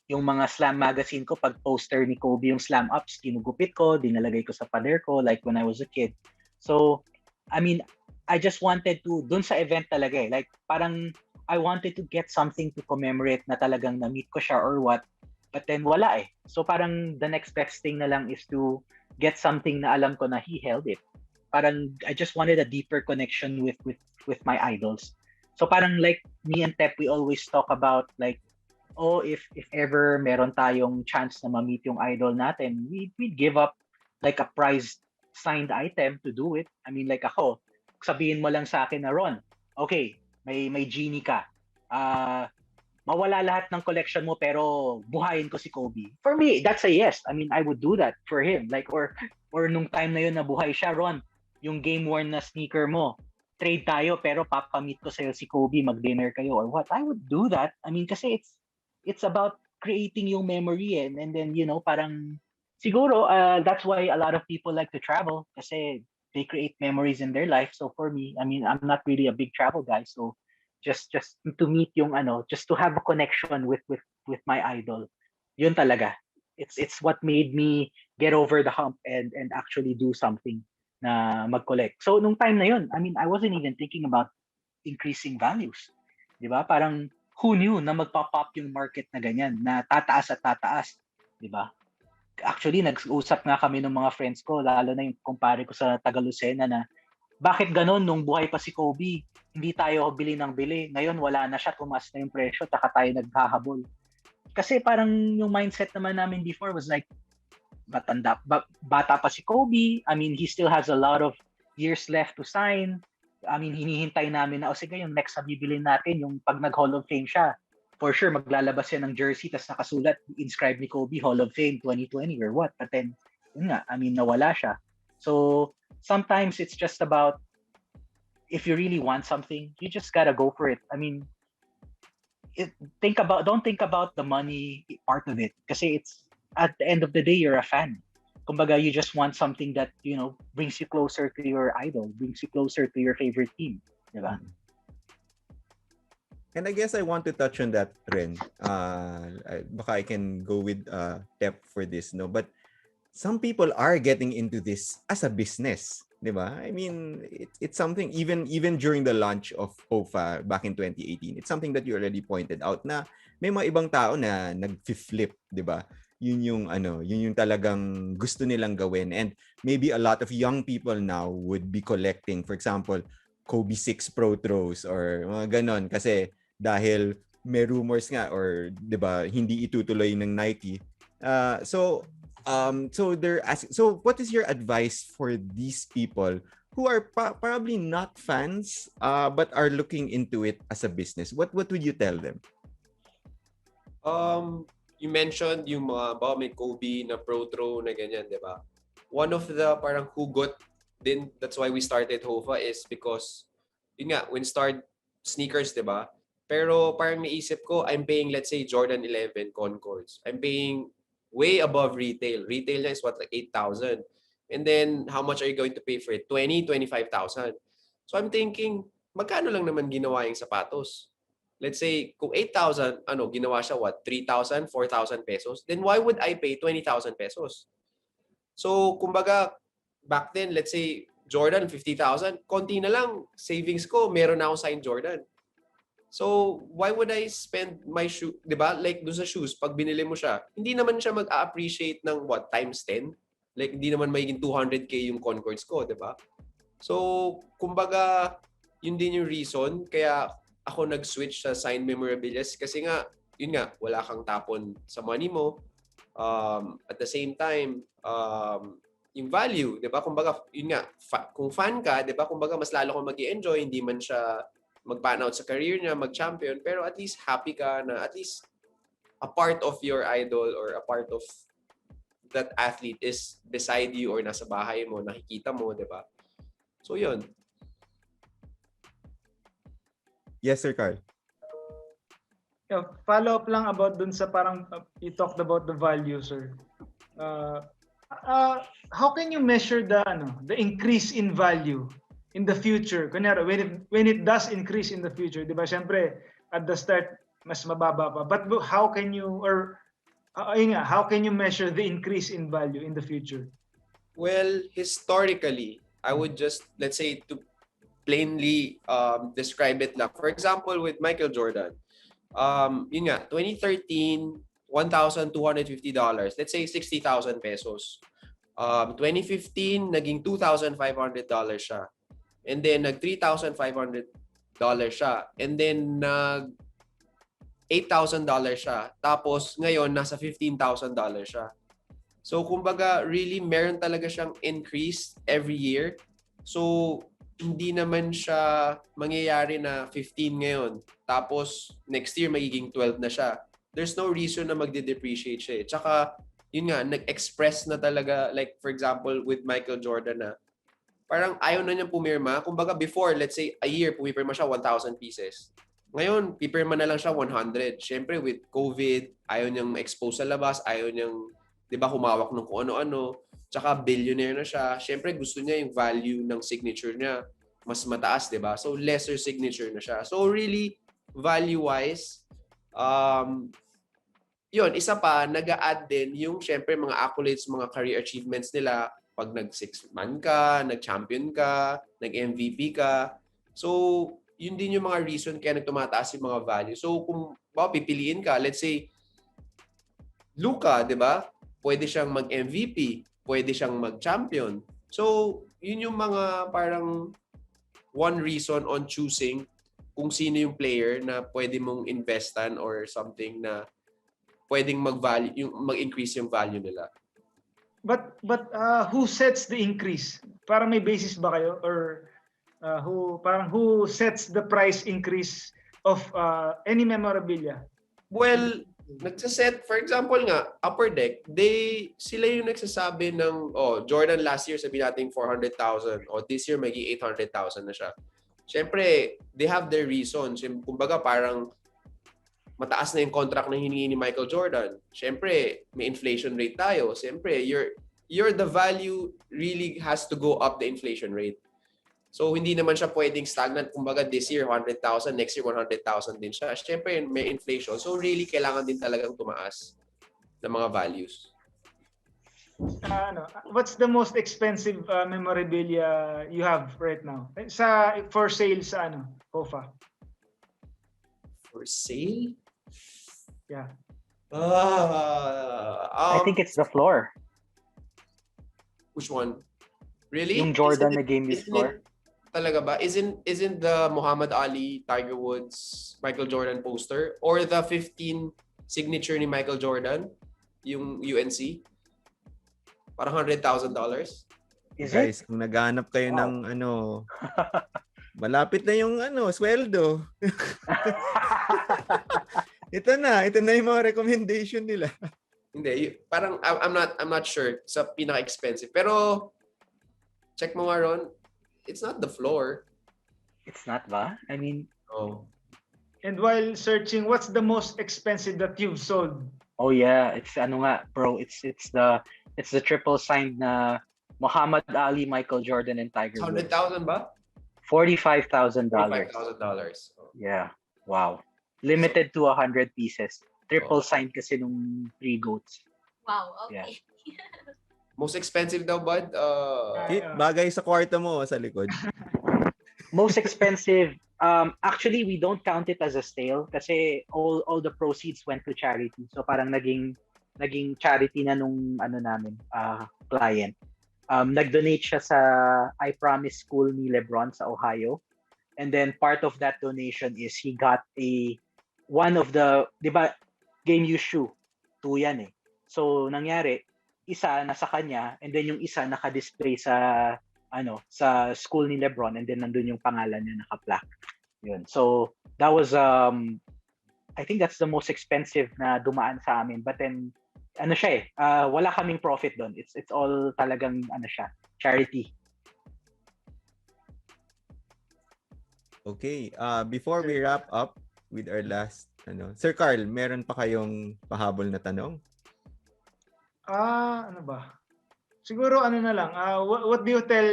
yung mga slam magazine ko, pag poster ni Kobe yung slam ups, kinugupit ko, dinalagay ko sa pader ko, like when I was a kid. So, I mean, I just wanted to, dun sa event talaga like parang I wanted to get something to commemorate na talagang na-meet ko siya or what, but then wala eh. So parang the next best thing na lang is to get something na alam ko na he held it. Parang I just wanted a deeper connection with my idols. So parang like me and Tep, we always talk about like, if ever meron tayong chance na ma-meet yung idol natin, we'd give up like a prized signed item to do it. I mean, like ako, sabihin mo lang sa akin na Ron, okay, may genie ka. Mawala lahat ng collection mo pero buhayin ko si Kobe. For me, that's a yes. I mean, I would do that for him. Like or nung time na yun na buhay siya, Ron, yung game worn na sneaker mo, trade tayo pero papamit ko sa'yo si Kobe, mag-dinner kayo or what. I would do that. I mean, kasi it's about creating yung memory and then parang siguro that's why a lot of people like to travel kasi they create memories in their life. So for me, I mean, I'm not really a big travel guy, so just to meet yung just to have a connection with my idol, yun talaga, it's what made me get over the hump and actually do something na mag-collect. So nung time na yun, I mean, I wasn't even thinking about increasing values, di ba? Parang who knew na magpa-pop yung market na ganyan, na tataas at tataas, di ba? Actually, nag-usap nga kami ng mga friends ko, lalo na yung kumpare ko sa taga Lucena na bakit ganun nung buhay pa si Kobe? Hindi tayo bili ng bili. Ngayon wala na siya, tumaas na yung presyo, taka tayo naghahabol. Kasi parang yung mindset naman namin before was like, bata pa si Kobe. I mean, he still has a lot of years left to sign. I mean, hinihintay namin na, sige, yung next na bibili natin, yung pag nag-Hall of Fame siya, for sure, maglalabas yan ng jersey, tas nakasulat, inscribed ni Kobe, Hall of Fame 2020 or what. But then, yun nga, I mean, nawala siya. So, sometimes it's just about, if you really want something, you just gotta go for it. I mean, don't think about the money part of it. Kasi it's, at the end of the day, you're a fan. Kumbaga, you just want something that, brings you closer to your idol, brings you closer to your favorite team. Diba? And I guess I want to touch on that, Ren. Baka I can go with Tep for this, no? But some people are getting into this as a business, di ba? I mean, it's something, even during the launch of HOFA back in 2018, it's something that you already pointed out na may mga ibang tao na nag-flip, di ba? Yun yung talagang gusto nilang gawin. And maybe a lot of young people now would be collecting, for example, Kobe 6 Pro Throws or mga ganon. Kasi dahil may rumors nga or 'di ba hindi itutuloy ng Nike. So they're asking, so what is your advice for these people who are probably not fans but are looking into it as a business? What would you tell them? You mentioned yung mga may Kobe na Pro Throw na ganyan, 'di ba? One of the parang hugot din, that's why we started HOFA, is because yun nga, when start sneakers, 'di ba? Pero parang naisip ko, I'm paying, let's say, Jordan 11 Concords. I'm paying way above retail. Retail niya is what, like 8,000. And then, how much are you going to pay for it? 20, 25,000. So I'm thinking, magkano lang naman ginawa yung sapatos? Let's say, kung 8,000, ginawa siya what? 3,000, 4,000 pesos? Then why would I pay 20,000 pesos? So, kumbaga, back then, let's say, Jordan, 50,000. Konti na lang, savings ko, meron na akong signed Jordan. So, why would I spend my shoe, 'di ba? Like doon sa shoes, pag binili mo siya, hindi naman siya mag-appreciate ng what, times 10? Like hindi naman magiging 200k yung Concords ko, 'di ba? So, kumbaga, yun din yung reason kaya ako nag-switch sa signed memorabilia kasi nga, yun nga, wala kang tapon sa money mo. At the same time, yung value, 'di ba? Kumbaga, yun nga, kung fan ka, 'di ba? Kumbaga mas lalo kang mag-i-enjoy, hindi man siya mag-pan out sa career niya, mag-champion, pero at least happy ka na at least a part of your idol or a part of that athlete is beside you or nasa bahay mo, nakikita mo, di ba? So, yun. Yes, Sir Carl. Yeah, follow up lang about dun sa parang you talked about the value, sir. How can you measure the increase in value in the future? Kunyari, when it does increase in the future, di ba? Siyempre, at the start, mas mababa pa. But how can you, how can you measure the increase in value in the future? Well, historically, I would just, let's say, to plainly describe it lang. For example, with Michael Jordan, yun nga, 2013, $1,250. Let's say 60,000 pesos. 2015, naging $2,500 siya. And then, nag-$3,500 siya. And then, $8,000 siya. Tapos, ngayon, nasa $15,000 siya. So, kumbaga, really, meron talaga siyang increase every year. So, hindi naman siya mangyayari na 15 ngayon. Tapos, next year, magiging 12 na siya. There's no reason na magde-depreciate siya. Tsaka, yun nga, nag-express na talaga, like, for example, with Michael Jordan na, parang ayaw na niyang pumirma. Kumbaga before, let's say, a year, pumipirma siya 1,000 pieces. Ngayon, pipirma na lang siya 100. Siyempre, with COVID, ayaw niyang expose sa labas, ayaw niyang, di ba, humawak ng kung ano-ano. Tsaka, billionaire na siya. Siyempre, gusto niya yung value ng signature niya mas mataas, di ba? So, lesser signature na siya. So, really, value-wise, yun, isa pa, nag-a-add din yung, siyempre, mga accolades, mga career achievements nila, pag nag-6-man ka, nag-champion ka, nag-MVP ka. So, yun din yung mga reason kaya nagtumataas yung mga value. So, kung pipiliin ka, let's say, Luka, di ba? Pwede siyang mag-MVP, pwede siyang mag-champion. So, yun yung mga parang one reason on choosing kung sino yung player na pwede mong investan or something na pwedeng mag-increase yung value nila. But who sets the increase? Parang may basis ba kayo or who sets the price increase of any memorabilia? Well, nagsaset, for example nga, Upper Deck, sila yung nagsasabi ng, Jordan last year sabi natin 400,000 o this year maging 800,000 na siya. Siyempre, they have their reasons. Kumbaga parang mataas na yung contract na hiningi ni Michael Jordan. Siyempre, may inflation rate tayo. Siyempre, the value really has to go up the inflation rate. So, hindi naman siya pwedeng stagnant. Kumbaga, this year, 100,000. Next year, 100,000 din siya. Siyempre, may inflation. So, really, kailangan din talagang tumaas ng mga values. What's the most expensive memorabilia you have right now? For sale sa Kofa? For sale? Yeah. I think it's the floor. Which one? Really? Yung Jordan na game use floor. Talaga ba? Isn't the Muhammad Ali, Tiger Woods, Michael Jordan poster or the 15 signature ni Michael Jordan, yung UNC? Parang $100,000? Guys, kung naghahanap kayo ng malapit na yung sweldo. Ito na yung mga recommendation nila. Hindi, parang I'm not sure sa pinaka-expensive. Pero check mo nga Ron, it's not the floor. It's not ba? I mean, And while searching, what's the most expensive that you've sold? Oh yeah, it's bro, it's the triple signed na Muhammad Ali, Michael Jordan and Tiger Woods. 100,000 ba? $45,000. $45,000. Yeah. Wow. Limited to 100 pieces. Triple signed kasi nung 3 goats. Wow, okay. Yeah. Most expensive daw, bud? Bagay sa kwarto mo sa likod. Most expensive, actually we don't count it as a sale kasi all the proceeds went to charity. So parang naging charity na nung namin, client. Nag-donate siya sa I Promise School ni LeBron sa Ohio. And then part of that donation is he got one of the, 'di ba, game use shoe. 2 yan eh. So nangyari, isa nasa kanya and then yung isa naka-display sa sa school ni LeBron and then nandun yung pangalan niya naka-plaque. Yun. So that was I think that's the most expensive na dumaan sa amin, but then wala kaming profit doon. It's all talagang charity. Okay, before we wrap up with our last Sir Carl, meron pa kayong pahabol na tanong? Ano ba? Siguro na lang. What do you tell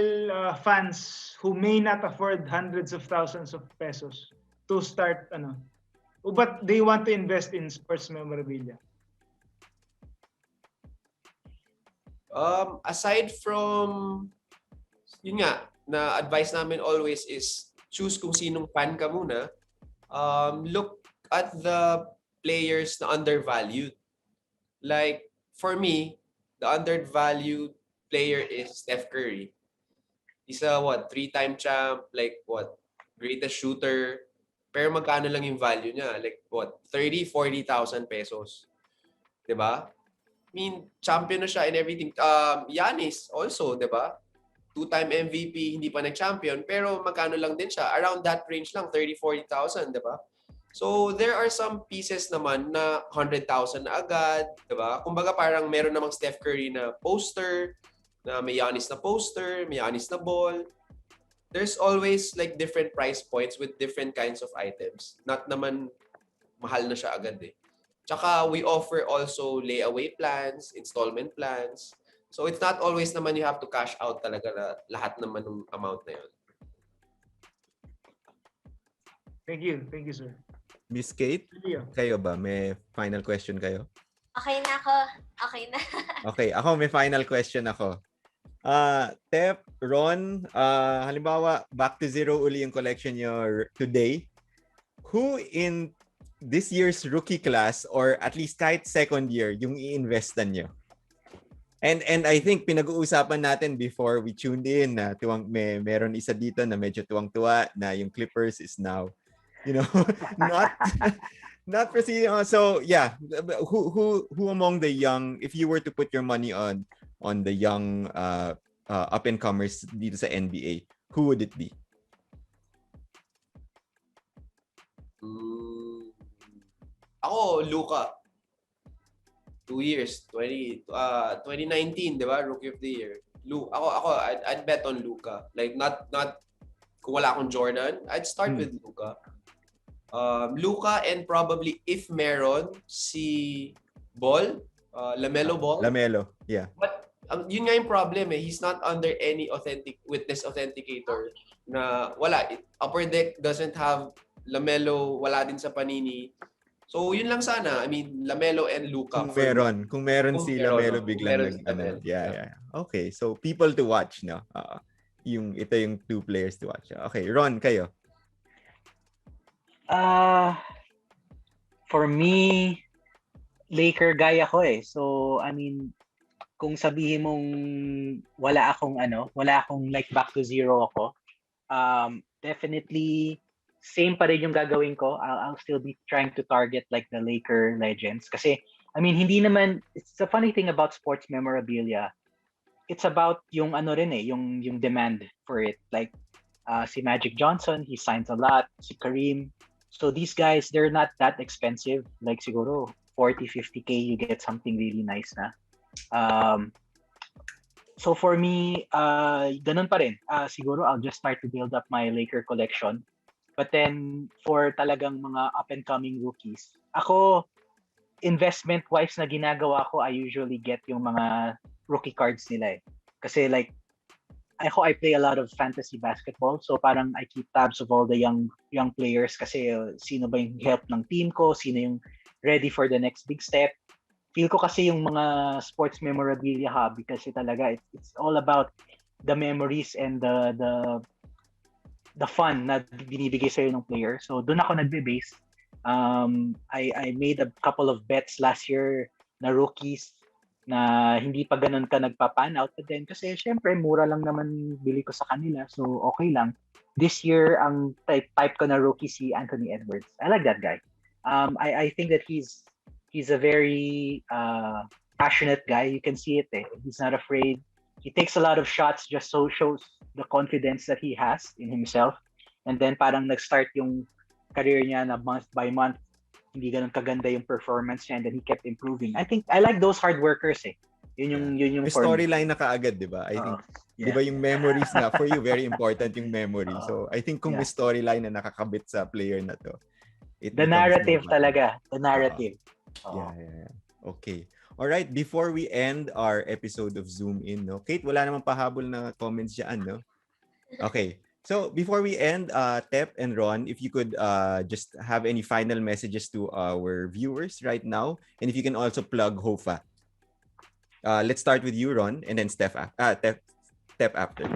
fans who may not afford hundreds of thousands of pesos to start but they want to invest in sports memorabilia? Aside from yun nga, na advice namin always is choose kung sinong fan ka muna. Look at the players na undervalued. Like, for me, the undervalued player is Steph Curry. He's a 3-time champ, greatest shooter. Pero magkano lang yung value niya? 30,000-40,000 pesos. 'Di ba? I mean, champion na siya and everything. Giannis also, 'di ba? 2-time MVP, hindi pa nag-champion, pero magkano lang din siya? Around that range lang, 30,000-40,000, 'di ba? So, there are some pieces naman na 100,000 na agad, 'di ba? Kumbaga parang meron namang Steph Curry na poster, na may Giannis na poster, may Giannis na ball. There's always different price points with different kinds of items. Not naman mahal na siya agad eh. Tsaka we offer also layaway plans, installment plans. So it's not always naman you have to cash out talaga na lahat naman ng amount na yun. Thank you, sir. Miss Kate, kayo ba? May final question kayo? Okay na ako. Okay na. Okay, ako may final question ako. Tep, Ron, halimbawa, back to zero uli yung collection nyo today. Who in this year's rookie class or at least kahit second year yung i-investan nyo? And I think pinag-uusapan natin before we tuned in na meron isa dito na medyo tuwang-tuwa na yung Clippers is now, not not proceeding on. So yeah, who among the young, if you were to put your money on the young up and comers dito sa NBA, who would it be? Ako, Luka. 2 years, 2019, di ba? Rookie of the Year. I'd bet on Luka. Like, not kung wala akong Jordan, I'd start with Luka. Luka and probably, if meron, si Ball, LaMelo Ball. LaMelo, yeah. But yun nga yung problem eh. He's not under any witness authenticator na wala. Upper Deck doesn't have LaMelo, wala din sa Panini. So, yun lang sana. I mean, LaMelo and Luka. Kung meron si LaMelo biglang Yeah. Okay, so people to watch, no? Ito yung two players to watch. Okay, Ron, kayo? For me, Laker guy ako eh. So, I mean, kung sabihin mong wala akong like back to zero ako, definitely same pa rin yung gagawin ko. I'll still be trying to target like the Laker legends. Kasi, I mean, hindi naman, it's the funny thing about sports memorabilia. It's about yung yung demand for it. Like, si Magic Johnson, he signs a lot. Si Kareem. So these guys, they're not that expensive. Like siguro 40, 50K, you get something really nice na. So for me, ganun pa rin. Siguro I'll just start to build up my Laker collection. But then, for talagang mga up-and-coming rookies, ako, investment-wise na ginagawa ko, I usually get yung mga rookie cards nila eh. Kasi like, I play a lot of fantasy basketball, so parang I keep tabs of all the young players kasi sino ba yung help ng team ko, sino yung ready for the next big step. Feel ko kasi yung mga sports memorabilia hobby kasi talaga, it's all about the memories and the fun na binibigay sa'yo ng player. So, doon ako nagbe-base. I made a couple of bets last year na rookies na hindi pa ganun ka nagpa-pan out. But then, kasi syempre, mura lang naman bili ko sa kanila. So, okay lang. This year, ang type ko na rookie si Anthony Edwards. I like that guy. I think that he's a very passionate guy. You can see it eh. He's not afraid. He takes a lot of shots just so shows the confidence that he has in himself. And then parang nag-start yung career niya na month by month, hindi ganun kaganda yung performance niya and then he kept improving. I think I like those hard workers eh. Yun yung storyline na kaagad, di ba? I think, di ba yung memories na, for you, very important yung memory. So I think kung may storyline na nakakabit sa player na to, the narrative talaga. The narrative. Yeah. Okay. All right, before we end our episode of Zoom In, no? Kate, wala namang pahabol na comments dyan, no? Okay. So, before we end, Tep and Ron, if you could just have any final messages to our viewers right now, and if you can also plug HOFA. Let's start with you, Ron, and then Tep after.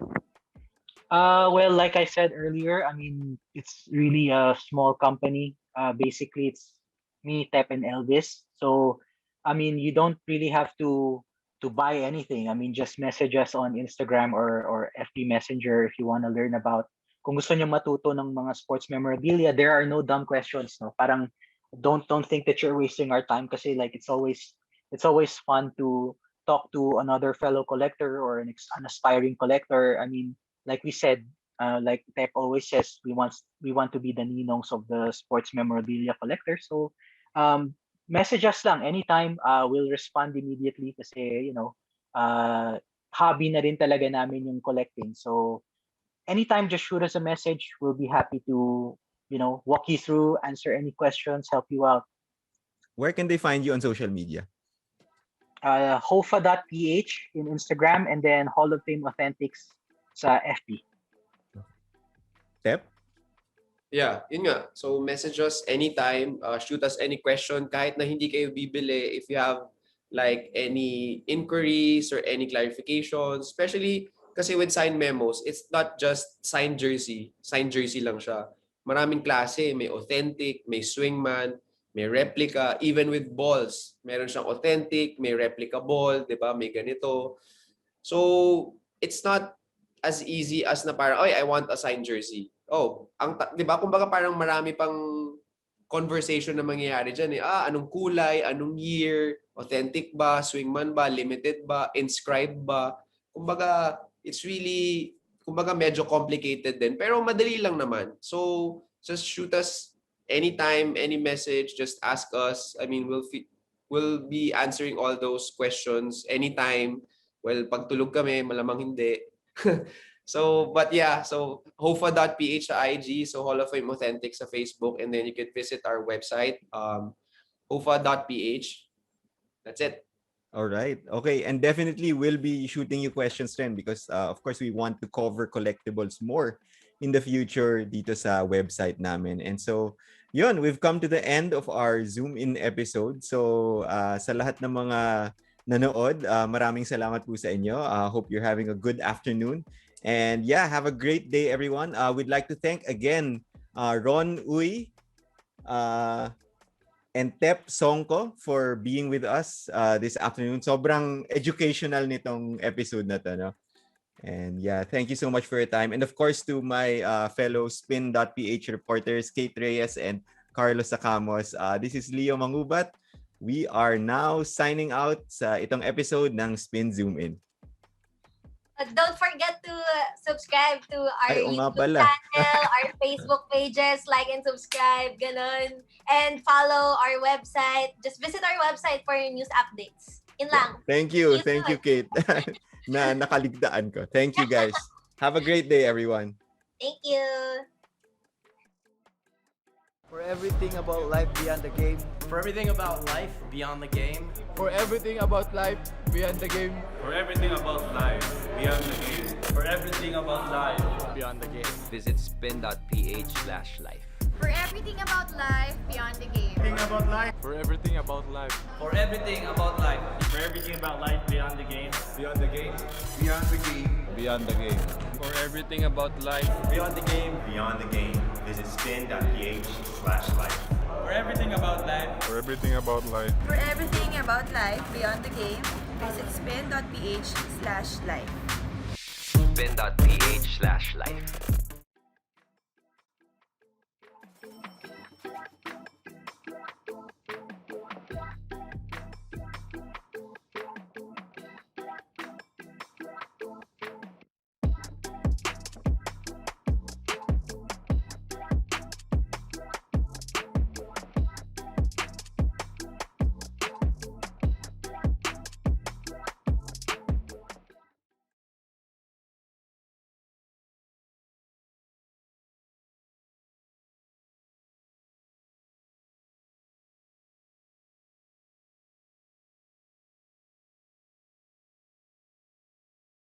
Well, like I said earlier, I mean, it's really a small company. Basically, it's me, Tep, and Elvis. So, I mean, you don't really have to buy anything. I mean, just message us on Instagram or FB Messenger if you want to learn about. Kung gusto niyo matuto ng mga sports memorabilia, there are no dumb questions. No, parang don't think that you're wasting our time kasi like it's always fun to talk to another fellow collector or an aspiring collector. I mean, like we said, like Tep always says, we want to be the ninongs of the sports memorabilia collectors. So, message us lang anytime. We'll respond immediately kasi, hobby na rin talaga namin yung collecting. So, anytime, just shoot us a message. We'll be happy to, walk you through, answer any questions, help you out. Where can they find you on social media? Hofa.ph in Instagram and then Hall of Fame Authentics sa FB. Tep? Yeah, yun nga. So message us anytime, shoot us any question kahit na hindi kayo bibili. If you have like any inquiries or any clarifications, especially kasi with signed memos, it's not just signed jersey lang siya. Maraming klase, may authentic, may swingman, may replica, even with balls. Meron siyang authentic, may replica ball, di ba? May ganito. So, it's not as easy as na parang, I want a signed jersey. Oh, di ba? Kumbaga parang marami pang conversation na mangyayari dyan. Anong kulay, anong year, authentic ba, swingman ba, limited ba, inscribed ba. Kumbaga, it's really, medyo complicated din. Pero madali lang naman. So, just shoot us anytime, any message, just ask us. I mean, we'll be answering all those questions anytime. Well, pag tulog kami, malamang hindi. So, but yeah, so hofa.ph sa IG, so Hall of Fame Authentic sa Facebook, and then you can visit our website, hofa.ph. That's it. All right. Okay. And definitely we'll be shooting you questions then because of course we want to cover collectibles more in the future dito sa website namin. And so, yun, we've come to the end of our Zoom In episode. So, sa lahat ng mga nanood, maraming salamat po sa inyo. Hope you're having a good afternoon. And yeah, have a great day, everyone. We'd like to thank again Ron Uy and Tep Songko for being with us this afternoon. Sobrang educational nitong episode na to, no? And yeah, thank you so much for your time. And of course, to my fellow SPIN.PH reporters, Kate Reyes and Carlos Sacamos. This is Leo Mangubat. We are now signing out sa itong episode ng Spin Zoom In. Don't forget to subscribe to our YouTube pala. channel, our Facebook pages, like and subscribe, ganun. And follow our website. Just visit our website for news updates. Yun lang. Thank you, Kate. na nakaligtaan ko. Thank you, guys. Have a great day, everyone. Thank you. For everything about life beyond the game. For everything about life beyond the game. For everything about life beyond the game. For everything about life beyond the game. For everything about life Beyond the game. Visit spin.ph/life. For everything about life beyond the game. For everything about life. For everything about life. For everything about life beyond the game. Beyond the game. Beyond the game. Beyond the game. For everything about life. Beyond the game. Beyond the game. Visit spin.ph/life. For everything about life. For everything about life. For everything about life beyond the game, visit spin.ph/life. Spin.ph/life.